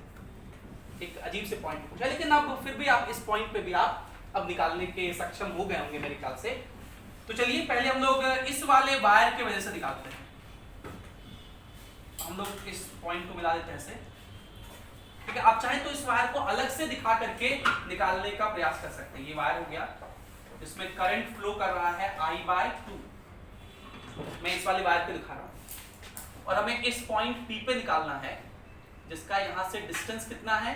Speaker 1: एक अजीब से पॉइंट पूछा, लेकिन अब फिर भी आप इस पॉइंट पे भी आप अब निकालने के सक्षम हो गए होंगे मेरे ख्याल से। तो चलिए पहले हम लोग इस वाले वायर की वजह से निकालते हैं, हम लोग इस पॉइंट को मिला देते हैं ऐसे, ठीक है। आप चाहे तो इस वायर को अलग से दिखा करके निकालने का प्रयास कर सकते हैं। ये वायर हो गया, इसमें करंट फ्लो कर रहा है I/2, मैं इस वाले वायर पे दिखा रहा हूं, और हमें इस पॉइंट P पे निकालना है, जिसका यहां से डिस्टेंस कितना है,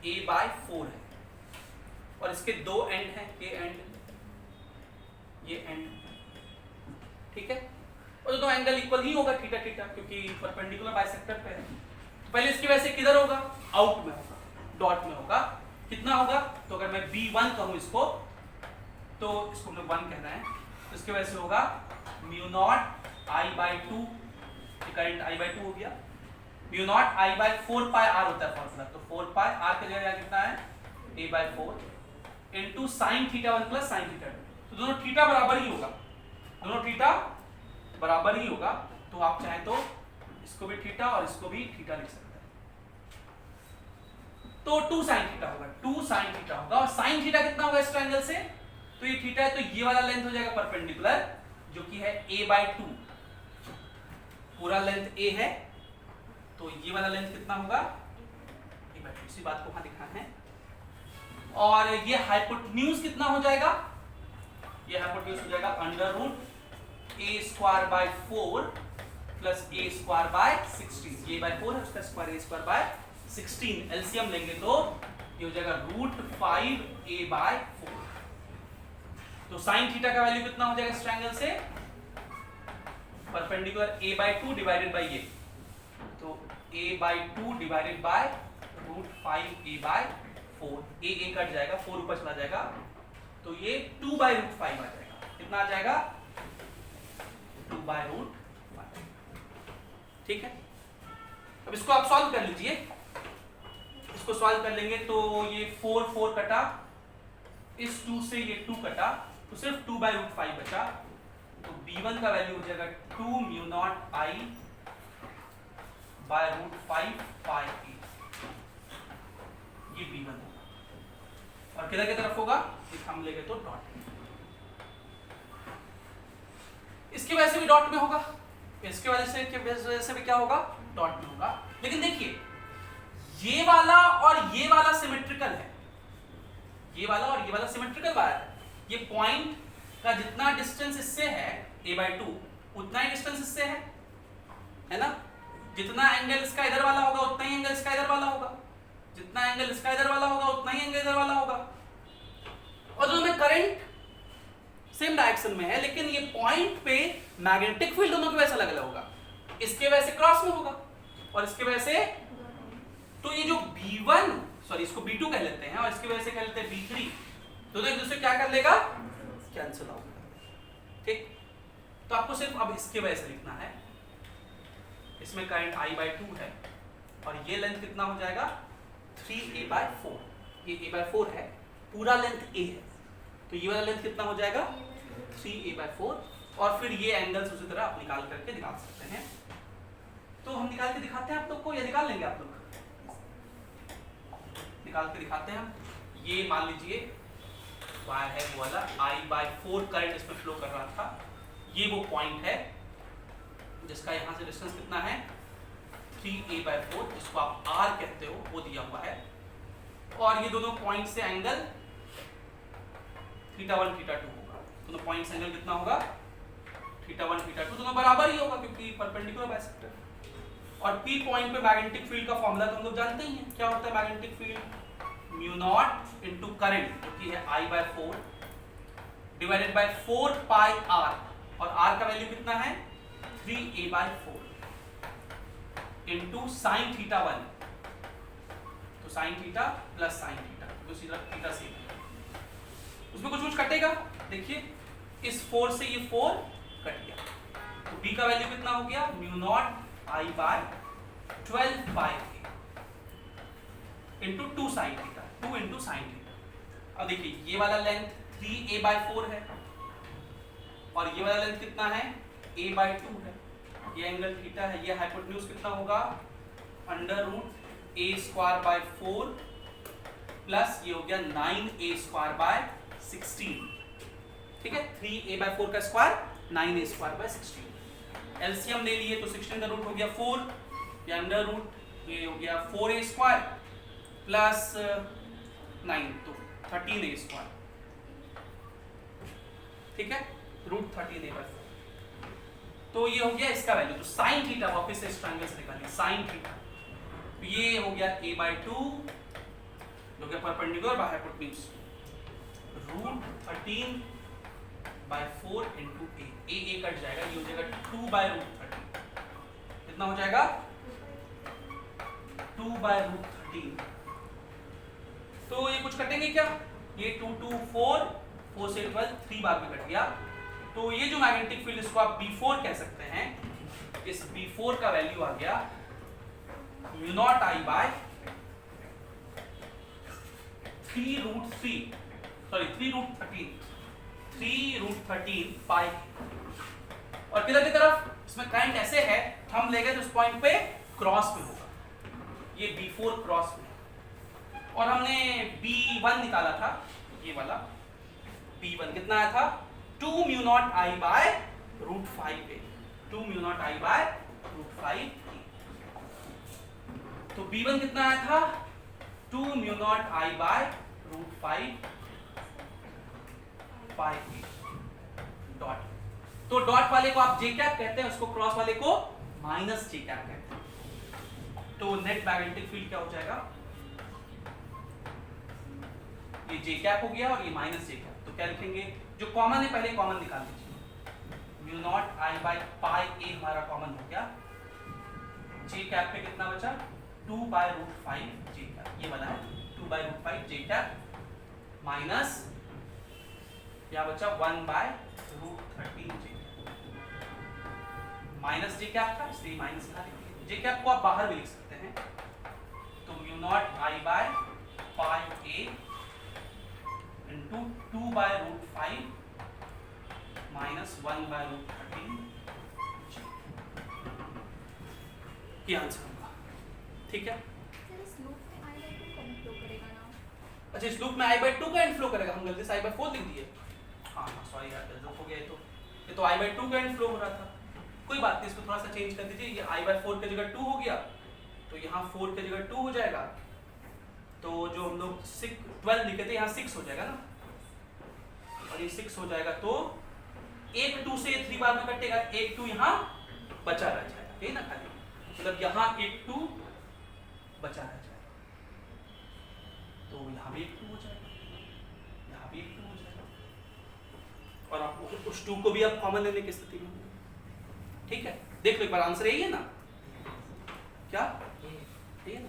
Speaker 1: A/4 है, और इसके दो एंड हैं, ये एंड, ये एंड, ठीक है, और दोनों एंगल इक्वल ही होगा थीटा थीटा, क्योंकि परपेंडिकुलर बाइसेक्टर पे है। तो पहले इसकी वजह से किधर होगा, आउट में होगा, डॉट में होगा, कितना होगा, तो अगर मैं B1 कहूं इसको, तो इसको हम लोग 1 कह रहे हैं, तो इसकी वजह से होगा μ0 I/2, करंट I/2 हो गया, μ0 I/4 पाई r होता है फॉर्मूला, तो 4 पाई r का जगह कितना है, A/4 into sin θ1 plus sin θ2, तो दोनों थीटा बराबर ही होगा, दोनों थीटा बराबर ही होगा, तो आप चाहे तो इसको भी थीटा और इसको भी थीटा लिख सकते हैं, तो 2 sin θ होगा, 2 sin θ होगा, और sin θ कितना होगा इस ट्रायंगल से, तो ये थीटा है, तो ये वाला लेंथ हो जाएगा परपेंडिकुलर, जो कि है A/2, पूरा लेंथ A है, तो ये वाला लेंथ कितना होगा, A/2, इसी बात को वहां दिखाना है, और ये हाइपोटेन्यूज कितना हो जाएगा, ये हाइपोटेन्यूज हो जाएगा √A² प्लस A²/16, ये A/4 है, उसका स्क्वायर A²/16, एलसीएम लेंगे तो ये हो जाएगा √5A/4, तो साइन थीटा का वैल्यू कितना हो जाएगा इस ट्रायंगल से, परपेंडिकुलर a/2 डिवाइडेड बाय ये, तो a/2 divided by √5a/4, a cut जाएगा, 4 ऊपर चला जाएगा, तो ये 2/√5 आ जाएगा। कितना आ जाएगा? 2/√5। ठीक है, अब इसको आप सॉल्व कर लीजिए। इसको सॉल्व कर लेंगे तो ये 4 कटा, इस 2 से ये 2 कटा, तो सिर्फ 2/√5 बचा। तो b1 का वैल्यू हो जाएगा 2 mu naught i by √5 pi a, ये b1 होगा। और किधर की तरफ होगा? इस हम लेंगे तो डॉट, इसकी वजह से भी डॉट में होगा, इसके वजह से भी क्या होगा? डॉट में होगा। लेकिन देखिए ये वाला और ये वाला सिमेट्रिकल है, ये वाला और ये वाला सिमेट्रिकल वायर है। ये पॉइंट का जितना डिस्टेंस इससे है a/2 उतना ही डिस्टेंस इससे है ना। जितना एंगल इसका इधर वाला होगा उतना ही एंगल इसका इधर वाला होगा, जितना एंगल इसका इधर वाला होगा उतना ही एंगल इधर वाला होगा। और दोनों में करंट सेम डायरेक्शन में है, लेकिन ये पॉइंट पे मैग्नेटिक फील्ड दोनों की वजह से अलग अलग होगा। इसके वजह से क्रॉस में होगा और इसके वजह से, तो ये जो b1 सॉरी इसको b2 कह लेते हैं और इसकी वजह से कह लेते हैं b3, तो एक दूसरे क्या कर लेगा? कैंसिल आउट कर देगा। ठीक, तो आपको सिर्फ अब इसके वजह से लिखना है। इसमें करंट I/2 है और ये लेंथ कितना हो जाएगा? 3a/4। ये a/4 है, पूरा लेंथ a है, तो ये वाला लेंथ कितना हो जाएगा? 3a/4। और फिर ये एंगल्स उसी तरह आप निकाल करके दिखा सकते हैं। तो हम निकाल के दिखाते हैं आप लोग को, या निकाल लेंगे आप लोग? निकाल के दिखाते हैं हम। ये मान लीजिए वायर है वो वाला, I/4 करंट इसमें फ्लो कर रहा था। ये वो पॉइंट है जिसका यहाँ से डिस्टेंस कितना है? 3a/4, जिसको आप r कहते हो, वो दिया हुआ है। और ये दोनों पॉइंट से एंगल θ1 θ2 होगा। दोनों पॉइंट से एंगल कितना होगा? θ1 θ2 दोनों बराबर ही होगा क्योंकि परपेंडिकुलर बाइसेक्टर। और P पॉइंट पे मैग्नेटिक फील्ड का फॉर्मूला तो हम लोग जानते ही हैं। क्या होता है magnetic field? Mu naught into current, जो कि है I/4 divided by 4 pi r, और r का वैल्यू कितना है? 3a/4 इनटू sin θ1, तो sin theta plus sin theta, तो सीधा थीटा से उसमें कुछ कटेगा। देखिए इस 4 से ये 4 कट गया, तो b का वैल्यू कितना हो गया? Mu naught I/12 pi a into 2 sin theta, 2 into sin theta. अब देखिए ये वाला लेंथ 3a/4 है और ये वाला लेंथ कितना है? a/2 है। ये एंगल थीटा है, ये हाइपोटेन्यूज कितना होगा? √a²/4 प्लस ये हो गया 9a²/16। ठीक है, 3a/4 का स्क्वायर 9a²/16। एलसीएम ले लिए तो 16 का रूट हो गया 4, ये अंडर रूट, ये हो गया 4a² प्लस 9, तो 13a²। ठीक है, √13a/4। तो ये हो गया इसका वैल्यू। तो sin थीटा वापस से इस ट्रायंगल से निकालिए, sin थीटा, तो ये हो गया a/2 जो कि perpendicular by hypotenuse, √13/4 into a cut जाएगा, ये हो जाएगा 2/√13। कितना हो जाएगा? 2/√13। तो ये कुछ कटेंगे क्या? ये 2 2 4 4 से 12 3 बार में कट गया। तो ये जो मैग्नेटिक फील्ड, इसको आप B4 कह सकते हैं। इस B4 का वैल्यू आ गया म्यू नॉट I बाय 3√13 पाई। और किधर की तरफ? इसमें करंट ऐसे है, हम ले गए तो उस पॉइंट पे क्रॉस में होगा, ये B4 क्रॉस में। और हमने B1 निकाला था, ये वाला B1 कितना आया था? 2 mu naught I by √5a, 2 mu naught I by √5a। तो B1 कितना आया था? 2 mu naught I by √5 pi a dot. तो डॉट वाले को आप जे कैप कहते हैं, उसको क्रॉस वाले को माइनस जे कैप कहते हैं। तो नेट मैग्नेटिक फील्ड क्या हो जाएगा? ये जे कैप हो गया और ये माइनस जे कैप, तो क्या लिखेंगे? जो कॉमन है पहले कॉमन निकाल लीजिए। Mu not I by pi A हमारा कॉमन हो गया। जे कैप पे कितना बचा 2/√5 जे कैप, ये बना है 2/√5 जे कैप माइनस क्या बचा 1/√13 जे माइनस जे कैप का, इसलिए माइनस का जे कैप को आप बाहर भी लिख सकते हैं। तो mu not I by pi A into 2/√5 minus 1/√13 ये आंसर होगा। ठीक है, अच्छा इस लूप में i/2 का इनफ्लो करेगा, हम गलती से i/4 लिख दिए। हाँ सॉरी यार, गलत हो गया। ये तो i/2 का इनफ्लो हो रहा था, कोई बात नहीं, इसको थोड़ा सा चेंज कर दीजिए। ये i/4 की जगह 2 हो गया, तो यहाँ 4 की जगह 2 हो जाएगा। तो जो हम लोग 12 लिखे थे यहाँ 6 हो जाएगा ना, और ये 6 हो जाएगा। तो एक 2 से 3 बार में कटेगा, एक 2 यहाँ बचा रह जाएगा, ये ना खाली, मतलब यहाँ एक 2 बचा रह जाएगा, तो यहाँ भी एक 2 हो जाएगा, यहाँ भी एक 2 हो जाएगा, और आप उस 2 को भी आप कॉमन लेने की स्थिति में। ठीक है, देख लो एक बार, आंसर यही है ना, क्या ये ना?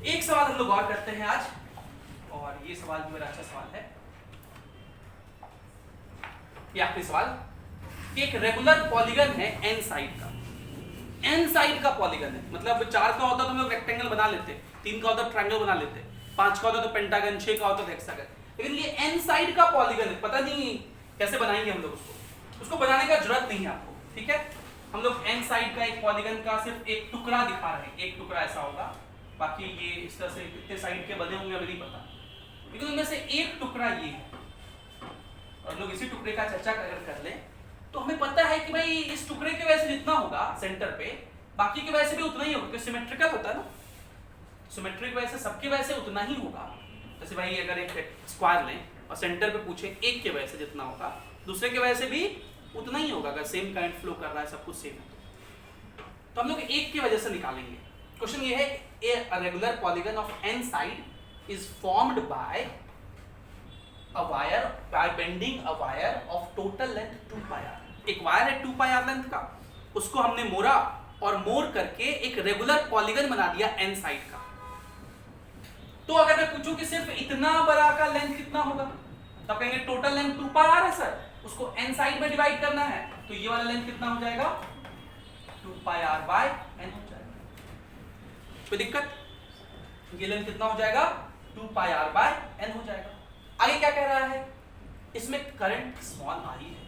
Speaker 1: एक सवाल हम लोग और करते हैं आज, और ये सवाल भी बड़ा अच्छा सवाल है। ये आखिरी सवाल। एक रेगुलर पॉलीगन है एन साइड का, एन साइड का पॉलीगन है, मतलब 4 का होता तो हम लोग रेक्टेंगल बना लेते, 3 का होता तो ट्रायंगल बना लेते, 5 का होता तो पेंटागन, 6 का होता तो हेक्सागन, लेकिन ये एन साइड का पॉलीगन है, पता नहीं कैसे बनाएंगे हम लोग उसको बनाने का जरूरत नहीं है आपको। ठीक है, हम लोग एन साइड का एक पॉलीगन का सिर्फ एक टुकड़ा दिखा रहे हैं, एक टुकड़ा ऐसा होगा, बाकी ये इस तरह से कितने साइड के बने होंगे अभी नहीं पता, लेकिन उनमें से एक टुकड़ा ये है, और लोग इसी टुकड़े का चर्चा अगर कर लें तो हमें पता है कि भाई इस टुकड़े के वजह से जितना होगा सेंटर पे, बाकी की वजह से भी उतना ही होगा, क्योंकि सिमेट्रिकल होता है ना, सिमेट्रिक की वजह से सबकी वजह से उतना ही होगा। जैसे भाई अगर एक स्क्वायर लें और सेंटर पे पूछे एक के वजह से जितना होगा, दूसरे के वजह से भी उतना ही होगा, अगर सेम करंट फ्लो कर रहा है, सब कुछ सेम है, तो हम लोग एक की वजह से निकालेंगे। क्वेश्चन ये है, a regular polygon of n side is formed by a wire by bending a wire of total length 2πr। एक वायर है 2πr लेंथ का, उसको हमने मोड़ा और मोड़ करके एक रेगुलर पॉलीगन बना दिया n साइड का। तो अगर मैं पूछूं कि सिर्फ इतना बड़ा का लेंथ कितना होगा, तब कहेंगे टोटल लेंथ 2πr है सर, उसको n साइड में डिवाइड करना है, तो ये वाला लेंथ कितना हो जाएगा 2πr/n हो जाएगा। कोई दिक्कत? ये लेंथ कितना हो जाएगा 2πr/n हो जाएगा। आगे क्या कह रहा है, इसमें करंट स्मॉल r है,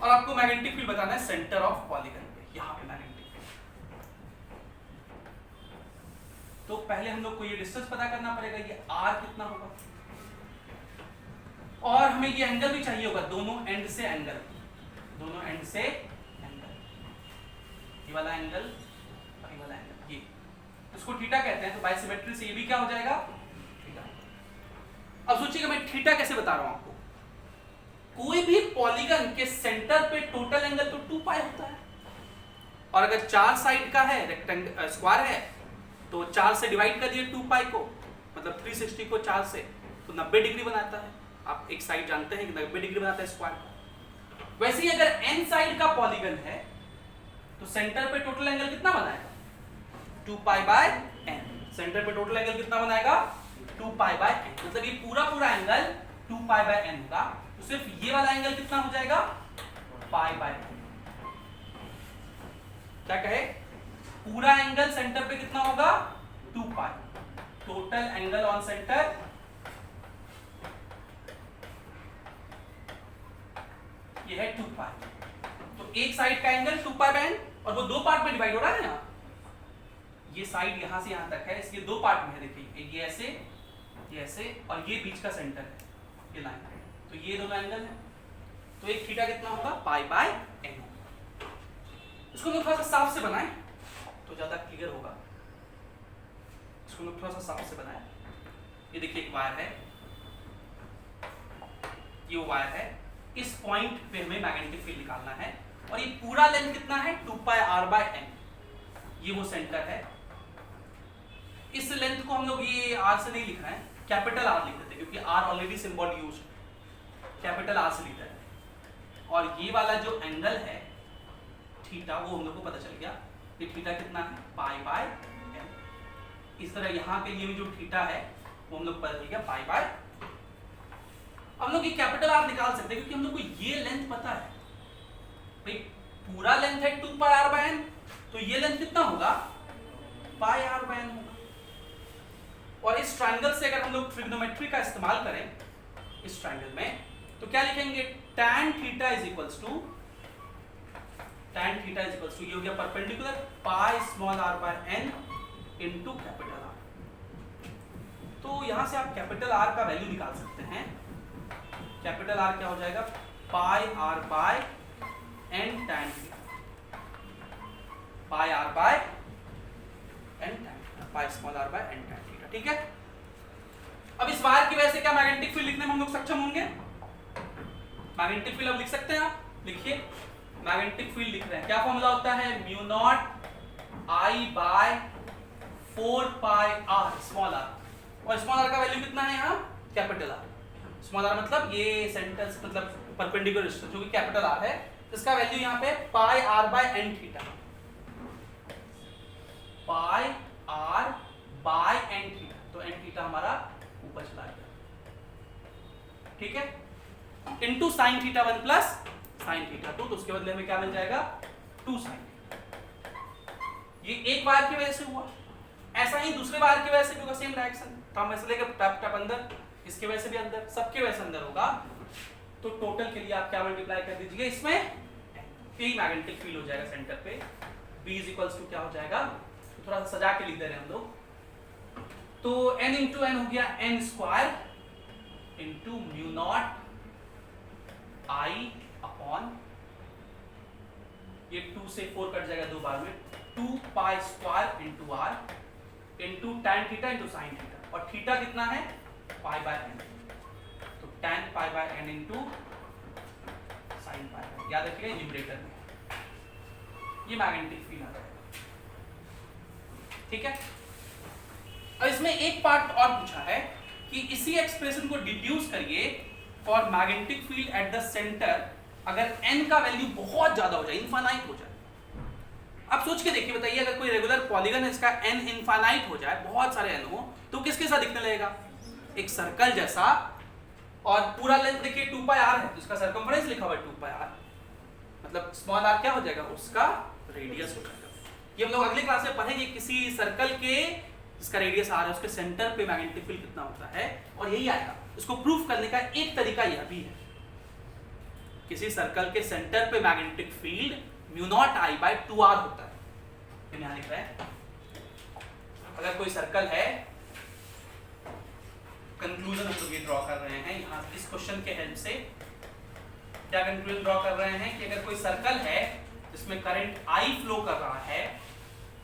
Speaker 1: और आपको मैग्नेटिक फील्ड बताना है सेंटर ऑफ पॉलीगन पे, यहां पे मैग्नेटिक फील्ड। तो पहले हम लोग को ये डिस्टेंस पता करना पड़ेगा, ये r कितना होगा, और हमें ये एंगल भी चाहिए होगा, दोनों एंड से एंगल, दोनों एंड से एंगल, ये वाला एंगल और ये वाला एंगल, ये इसको थीटा कहते हैं। तो बाय सिमेट्री से ये भी क्या हो जाएगा थीटा। अब सोचिएगा मैं थीटा कैसे बता रहा हूं आपको, कोई भी पॉलीगन के सेंटर पे टोटल एंगल तो 2π होता है, और अगर 4 साइड का है रेक्टेंगल स्क्वायर है तो 4 से डिवाइड कर दिए 2π को, मतलब 360 को 4 से, तो 90 डिग्री बनाता है। आप एक साइड जानते हैं कि 90 डिग्री बनाता है स्क्वायर का। वैसे ही अगर n साइड का पॉलीगन है तो सेंटर पे टोटल एंगल कितना बनाएगा 2π/n। सेंटर पे टोटल एंगल कितना बनाएगा 2π/n, मतलब ये पूरा एंगल 2π/n होगा, तो सिर्फ ये वाला एंगल कितना हो जाएगा π/n। क्या कहे, पूरा एंगल सेंटर पे कितना होगा 2π, टोटल एंगल ऑन सेंटर ये है 2π, तो एक साइड का एंगल 2π/n, और वो दो पार्ट में डिवाइड हो रहा है ना, ये साइड यहां से यहां तक है, इसलिए दो पार्ट में है, देखिए ये ऐसे और ये बीच का सेंटर है, ये लाइन, तो ये दोनों एंगल है, तो एक थीटा कितना होगा π/n। इसको मैं थोड़ा सा साफ से बनाएं तो ज्यादा क्लियर होगा, इसको मैं थोड़ा सा साफ से बनाएं। ये देखिए एक वायर है, ये वो वायर है, इस पॉइंट पे हमें मैग्नेटिक फील्ड निकालना है, और ये पूरा लेंथ कितना है 2πr/n, ये वो सेंटर है। इस लेंथ को हम लोग ये r से नहीं लिख रहे हैं, कैपिटल आर लिख देते क्योंकि R already symbol used, capital R से लिखते हैं। और ये वाला जो एंगल है थीटा वो हम लोग को पता चल गया कि थीटा कितना है पाई बाय एन। इस तरह यहाँ के लिए भी जो थीटा है वो हम लोग पता चल गया पाई बाय। हम लोग ये कैपिटल आर निकाल सकते हैं क्योंकि हम लोग को ये लेंथ पता है भाई, पूरा लेंथ है 2 पाई आर बाय एन, तो ये लेंथ कितना होगा पाई आर बाय एन होगा। और इस ट्रायंगल से अगर हम लोग ट्रिग्नोमेट्री का इस्तेमाल करें इस ट्रायंगल में तो क्या लिखेंगे tan theta is equals to ये हो गया perpendicular pi small are by N into capital R. तो यहां से आप कैपिटल आर का वैल्यू निकाल सकते हैं। कैपिटल आर क्या हो जाएगा pi r by n tan theta, pi r by n tan theta, pi small are by n tan theta. ठीक है, अब इस वायर की वजह से क्या मैग्नेटिक फील्ड लिखने में हम लोग सक्षम होंगे? मैग्नेटिक फील्ड अब लिख सकते हैं आप, लिखिए मैग्नेटिक फील्ड लिख रहे हैं, क्या फॉर्मूला होता है mu not I by 4 pi R small R, और स्मॉल आर का वैल्यू कितना है यहाँ कैपिटल आर। स्मॉल आर मतलब ये सेंटेंस मतलब परपेंडिकुलर डिस्टेंस जो कि कैपिटल आर है, इसका वैल्यू यहाँ पे pi r by n theta, pi r by n theta, तो एन थीटा हमारा ऊपर चला गया। ठीक है, into sine theta 1 plus sine theta 2, तो उसके बदले में क्या मिल जाएगा 2 साइन थीटा। ये एक वायर की वजह से हुआ, ऐसा ही दूसरे वायर की वजह से भी होगा, सेम डायरेक्शन तो हम ऐसे लेके टप टप अंदर, इसकी वजह से भी अंदर, सबके वजह से अंदर होगा। तो टोटल के लिए आप क्या मल्टीप्लाई कर दीजिए इसमें P मैग्नेटिक फील्ड हो जाएगा सेंटर पे, B इज इक्वल्स टू क्या हो जाएगा, तो थोड़ा सा सजा के लिख दे रहे हैं हम लोग, तो n इंटू एन हो गया n square into mu not I upon, ये 2 से 4 कट जाएगा 2 बार में, 2 pi square into R into tan theta into sine theta, और थीटा कितना है पाई बाय एन, तो tan pi by N into sine pi by, याद रखिएगा न्यूमरेटर में ये मैग्नेटिक फील्ड आ जाएगा। ठीक है, अब इसमें एक पार्ट और पूछा है कि इसी एक्सप्रेशन को डिड्यूस करिए for magnetic field at the centre अगर n का वैल्यू बहुत ज्यादा हो जाए, इनफाइनाइट हो जाए। अब सोच के देखिए, बताइए अगर कोई रेगुलर पॉलीगन है इसका n इनफाइनाइट हो जाए, बहुत सारे n हो, तो किसके साथ दिखने लगेगा एक सर्कल जैसा, और पूरा लेंथ देखिए 2 पाई r है तो इसका सर्कमफरेंस लिखा हुआ है 2 पाई r, मतलब स्मॉल r क्या हो जाएगा उसका रेडियस हो जाएगा। ये हम लोग अगली क्लास में पढ़ेंगे किसी सर्कल के जिसका रेडियस r है उसके सेंटर पे मैग्नेटिक फील्ड कितना होता है, और यही आएगा। इसको प्रूफ करने का एक तरीका यह भी है, किसी सर्कल के सेंटर पे magnetic field mu naught I bye 2r होता है। यहां लिख रहे हैं अगर कोई सर्कल है, कंक्लूजन हम लोग ये ड्रॉ कर रहे हैं यहाँ इस क्वेश्चन के हेल्प से, क्या कंक्लूजन ड्रॉ कर रहे हैं कि अगर कोई सर्कल है जिसमें करंट I फ्लो कर रहा है,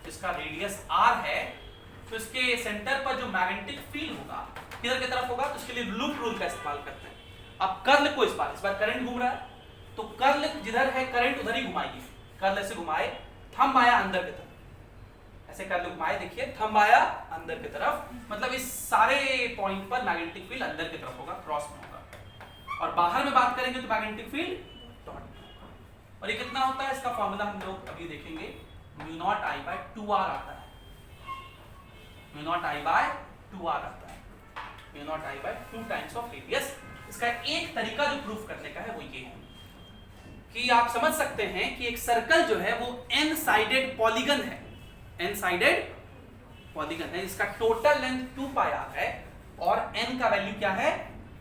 Speaker 1: जिसका रेडियस r है, तो इसके सेंटर पर जो मैग्नेटिक फील्ड होगा किधर की तरफ होगा, तो इसके लिए लूप रूल का इस्तेमाल करते हैं। अब कर्ल को इस बार करंट घूम रहा है तो कर्ल जिधर है करंट उधर ही घुमाइए, कर्ल ऐसे घुमाए, थंब आया अंदर की तरफ, ऐसे कर्ल घुमाए, देखिए थंब आया अंदर की तरफ, मतलब इस सारे पॉइंट पर मैग्नेटिक फील्ड अंदर की तरफ होगा, क्रॉस में होगा। और बाहर में बात करेंगे तो मैग्नेटिक फील्ड डॉट में होगा। और ये कितना होता है इसका फॉर्मूला हम लोग अभी देखेंगे, mu naught I bye 2r आता है, mu not I bye 2r आता है, mu not I by 2 times of radius. इसका एक तरीका जो प्रूफ करने का है वो ये है कि आप समझ सकते हैं कि एक सर्कल जो है वो n साइडेड पॉलीगन है, n साइडेड पॉलीगन है, इसका टोटल लेंथ 2 पाई r है और n का वैल्यू क्या है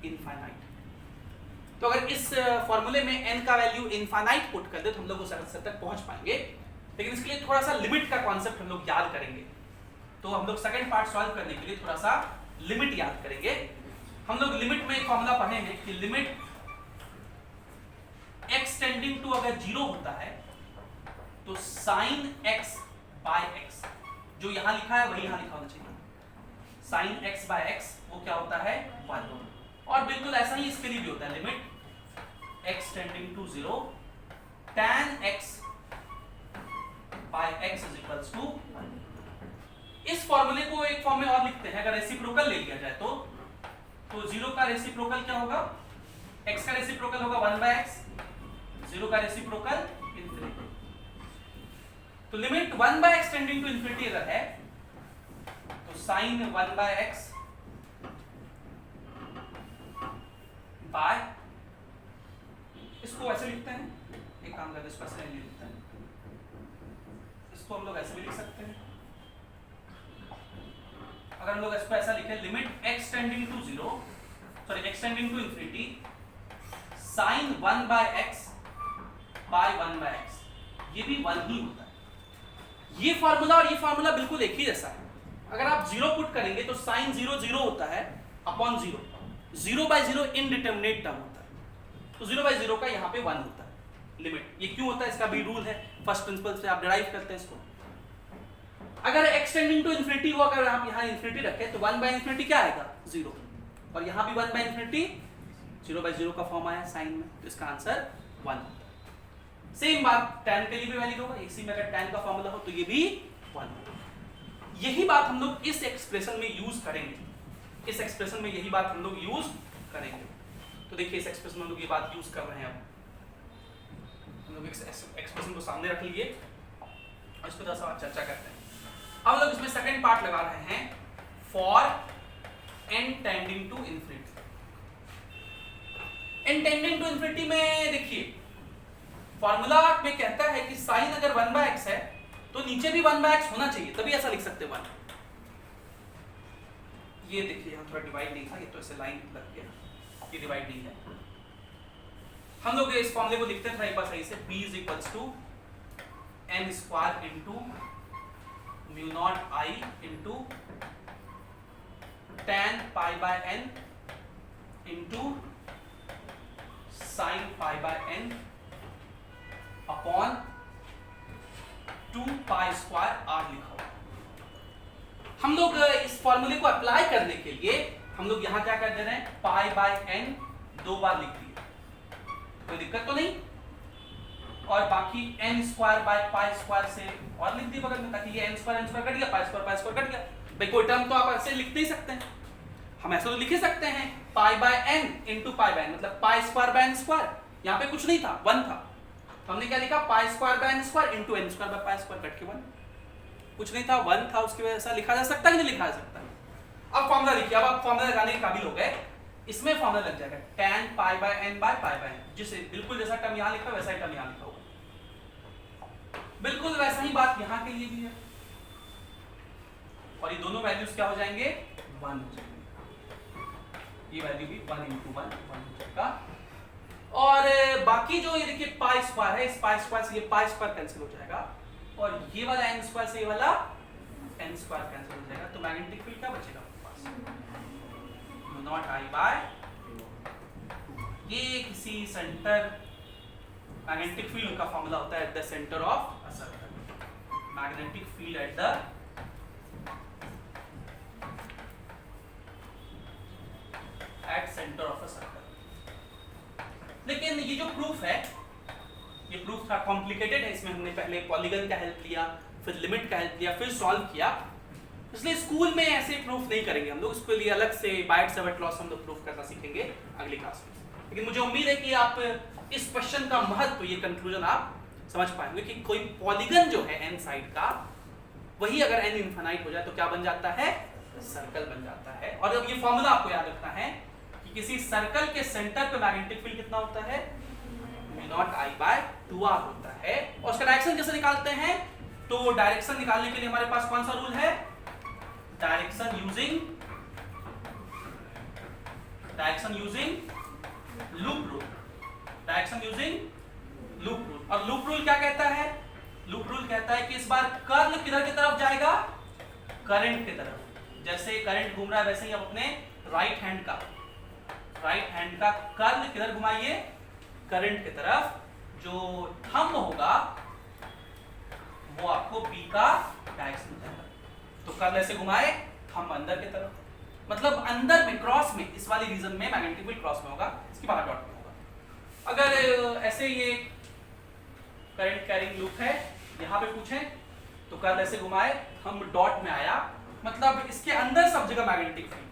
Speaker 1: इनफाइनाइट। तो अगर इस फॉर्मूले में n का वैल्यू इनफाइनाइट पुट कर दे तो हम लोग उस आंसर तक पहुंच पाएंगे, लेकिन इसके लिए थोड़ा सा लिमिट का कॉन्सेप्ट हम लोग याद करेंगे। तो हम लोग सेकंड पार्ट सॉल्व करने के लिए थोड़ा सा लिमिट याद करेंगे। हम लोग लिमिट में एक फॉर्मूला पढ़े हैं कि लिमिट x टेंडिंग टू अगर 0 होता है तो sin x बाय x, जो यहां लिखा है वही यहां लिखा होना चाहिए, sin x बाय x वो क्या होता है 1, और बिल्कुल ऐसा ही इसके लिए भी होता है, limit x tending to 0 tan x by x is equals to 1। इस फॉर्मूले को एक फॉर्म में और लिखते हैं, अगर रेसिप्रोकल ले लिया जाए तो तो 0 का रेसिप्रोकल क्या होगा, x का रेसिप्रोकल होगा 1/x, 0 का रेसिप्रोकल इन्फिनिटी। तो limit 1/x tending to infinity अगर है तो साइन 1/x बाय, इसको ऐसे लिखते हैं, एक काम करते हैं इसको ऐसे नहीं लिखते हैं, इसको हम लोग ऐसे भी लिख सकते हैं। अगर हम लोग इसको ऐसा लिखें, limit x tending to 0, sorry x tending to infinity sine 1/x by 1/x, ये भी 1 ही होता है। ये फार्मूला और ये फार्मूला बिल्कुल एक ही जैसा है। अगर आप 0 पुट करेंगे तो साइन 0 0 होता है अपॉन 0, 0/0 इनडिटरमिनेट टर्म होता है, तो 0/0 का यहाँ पे 1 होता है लिमिट। ये क्यों होता है, इसका भी रूल है, फर्स्ट प्रिंसिपल से आप डिराइव करते हैं इसको। अगर x टेंडिंग टू इन्फिनिटी हो, अगर आप यहाँ इन्फिनिटी रखें तो 1/∞ क्या आएगा 0, और यहाँ भी 1/∞ 0/0 का फॉर्म आया साइन में, तो इसका आंसर 1 होता है। सेम बात tan के लिए भी वैलिड होगा, इसी में अगर tan का फॉर्मूला हो तो ये भी 1 होगा। यही बात हम लोग इस एक्सप्रेशन में यूज करेंगे, इस एक्सप्रेशन में यही बात हम लोग यूज करेंगे। तो देखिए इस एक्सप्रेशन में हम लोग ये बात यूज कर रहे हैं। अब हम लोग इस एक्सप्रेशन को सामने रख लिए और इस पर थोड़ा सा चर्चा करते हैं। अब हम लोग इसमें सेकंड पार्ट लगा रहे हैं, for n tending to infinity. n tending to infinity में देखिए फॉर्मूला में कहता है कि साइन अगर 1/x है तो नीचे भी 1/x होना चाहिए, तभी ऐसा लिख सकते हैं 1। ये देखिए यहाँ थोड़ा डिवाइड नहीं था, ये तो ऐसे लाइन लग गया, ये डिवाइड नहीं है। हम लोग इस फॉर्मूले को लिखते हैं एक बार सही से, p = n² into μ0i into tan π/n into sin π/n upon 2π² r लिखा हुआ। हम लोग इस फॉर्मूले को अप्लाई करने के लिए हम लोग यहाँ क्या कर दे रहे हैं, π/n 2 बार लिख दिए, कोई दिक्कत तो नहीं, और बाकी n² से और लिख दिए बगल में, ताकि ये n² कट गया, π² कट गया। भाई कोई टर्म तो आप ऐसे लिख नहीं सकते हैं, हम ऐसे तो लिख ही सकते हैं π/n इंटू π/n, मतलब π²/n², यहाँ पे कुछ नहीं था 1 था, तो हमने क्या लिखा π²/n² इंटू n²/π² कट के 1, कुछ नहीं था 1 था, उसकी वजह से लिखा जा सकता है कि नहीं लिखा जा सकता। अब फॉर्मूला लिखिए, अब आप फॉर्मूला लगाने के काबिल हो गए, इसमें फॉर्मूला लग जाएगा tan π/n बाय π/n, जिसे बिल्कुल जैसा टर्म यहाँ लिखा वैसा ही टर्म यहाँ लिखा होगा, बिल्कुल वैसा ही बात यहाँ के लिए भी है, और ये दोनों वैल्यूज क्या हो जाएंगे 1 हो जाएंगे, ये वैल्यू भी 1 × 1 हो जाएगा। और बाकी जो ये देखिए π² है, इस π² से ये π² कैंसिल हो जाएगा, और ये वाला n² से ये वाला n² कैंसिल हो जाएगा, तो मैग्नेटिक फील्ड क्या बचेगा आपके पास, μ0I/2। ये किसी सेंटर, मैग्नेटिक फील्ड का फॉर्मूला होता है at the centre of a circle, magnetic field at the centre of a circle. लेकिन ये जो प्रूफ है, ये प्रूफ था कॉम्प्लिकेटेड है, इसमें हमने पहले पॉलीगन का हेल्प लिया, फिर लिमिट का हेल्प लिया, फिर सॉल्व किया, इसलिए स्कूल में ऐसे प्रूफ नहीं करेंगे हम लोग, इसके लिए अलग से बायट-सैवर्ट लॉस हम लोग प्रूफ करना सीखेंगे अगली क्लास में। लेकिन मुझे उम्मीद है कि आप इस क्वेश्चन का महत्व, ये कंक्लूजन आप समझ पाएंगे कि कोई पॉलीगन जो है n साइड का, वही अगर n इनफाइनाइट हो जाए तो क्या बन जाता है, सर्कल बन जाता है। और अब ये फॉर्मूला आपको याद रखना है कि किसी सर्कल के सेंटर पे मैग्नेटिक फील्ड कितना होता है, μ0I/2r होता है। और उसका डायरेक्शन कैसे निकालते हैं, तो डायरेक्शन निकालने के लिए हमारे पास कौन सा रूल है, direction using loop rule, direction using loop rule. और लूप रूल क्या कहता है, लूप रूल कहता है कि इस बार कर्ल किधर की तरफ जाएगा, करंट की तरफ। जैसे करंट घूम रहा है वैसे ही आप अपने राइट हैंड का कर्ल किधर घुमाइए, करंट की तरफ। जो थंब होगा वो आपको B का डायरेक्शन देगा, तो कर्ल ऐसे घुमाए, थंब अंदर की तरफ, मतलब अंदर में क्रॉस में, इस वाली रीजन में मैग्नेटिक फील्ड क्रॉस में होगा, इसकी बाहर डॉट में होगा। अगर ऐसे ये करंट कैरिंग लूप है, यहाँ पे पूछें तो कर्ल ऐसे घुमाए, थंब डॉट में आया, मतलब इसके अंदर सब जगह मैग्नेटिक फील्ड।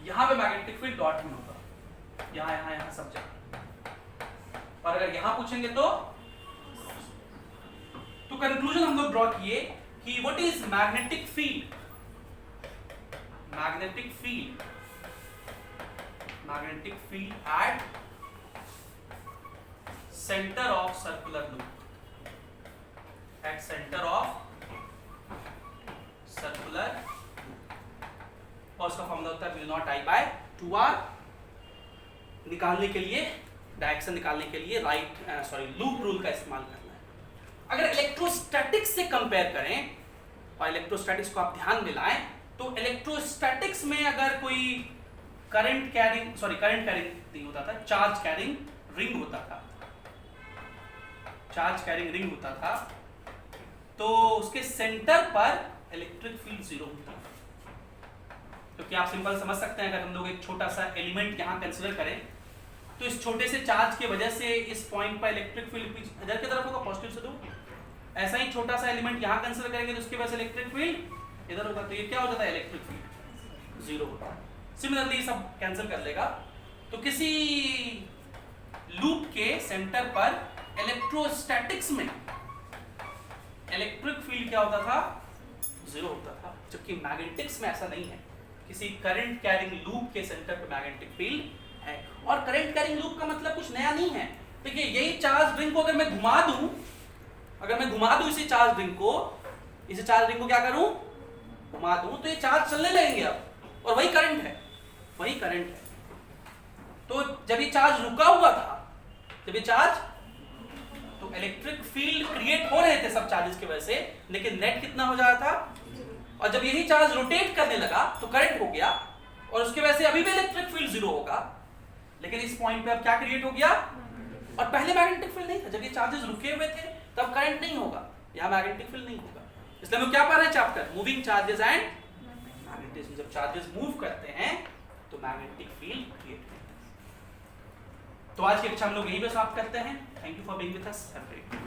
Speaker 1: यहाँ पे मैग्नेटिक फील्ड डॉट में होगा, यहाँ यहाँ यहाँ सब जगह। और अगर यहाँ पूछेंगे तो कंक्लूजन हम लोग ड्रॉ किए कि what is magnetic field, magnetic field at centre of circular loop, at centre of circular, और उसका फॉर्मूला होता है μ0I/2r। निकालने के लिए, डायरेक्शन निकालने के लिए लूप रूल का इस्तेमाल करना है। अगर इलेक्ट्रोस्टैटिक्स से कंपेयर करें, और इलेक्ट्रोस्टैटिक्स को आप ध्यान में लाएं, तो इलेक्ट्रोस्टैटिक्स में अगर कोई करंट कैरिंग नहीं होता था, चार्ज कैरिंग रिंग होता था, तो उसके सेंटर पर इलेक्ट्रिक फील्ड 0 होता है। क्योंकि आप सिंपल समझ सकते हैं, अगर हम लोग एक छोटा सा एलिमेंट यहाँ कंसीडर करें, तो इस छोटे से चार्ज की वजह से इस पॉइंट पर इलेक्ट्रिक फील्ड इधर की तरफ होगा, पॉजिटिव से दूर। ऐसा ही छोटा सा एलिमेंट यहाँ कंसीडर करेंगे तो उसकी वजह से इलेक्ट्रिक फील्ड इधर होगा, तो ये क्या हो जाता है, इलेक्ट्रिक फील्ड 0 होता है। सिमिलरली सब कैंसिल कर लेगा। तो किसी लूप के सेंटर पर इलेक्ट्रोस्टैटिक्स में इलेक्ट्रिक फील्ड क्या होता था, 0 होता था, जबकि मैग्नेटिक्स में ऐसा नहीं है। किसी करंट कैरिंग लूप के सेंटर पे मैग्नेटिक फील्ड है। और करंट कैरिंग लूप का मतलब कुछ नया नहीं है। देखिए यही चार्ज रिंग को अगर मैं घुमा दूं, इसी चार्ज रिंग को क्या करूं, घुमा दूं, तो ये चार्ज चलने लगेंगे अब, और वही करंट है। तो जब ये चार्ज रुका हुआ था, तो इलेक्ट्रिक फील्ड क्रिएट हो रहे थे सब चार्जेस की वजह से, लेकिन नेट कितना हो जाता था। और जब यही चार्ज रोटेट करने लगा तो करंट हो गया, और उसकी वजह से अभी भी इलेक्ट्रिक फील्ड 0 होगा, लेकिन इस पॉइंट पे अब क्या क्रिएट हो गया, और पहले मैग्नेटिक फील्ड नहीं था। जब ये चार्जेस रुके हुए थे तब करंट नहीं होगा, यहाँ मैग्नेटिक फील्ड नहीं होगा। इसलिए हम क्या पढ़ रहे हैं chapter moving charges and magnetism. जब चार्जेस मूव करते हैं तो मैग्नेटिक फील्ड क्रिएट होता है। तो आज की कक्षा हम लोग यहीं पे समाप्त करते हैं। Thank you for being with us. Have a great day.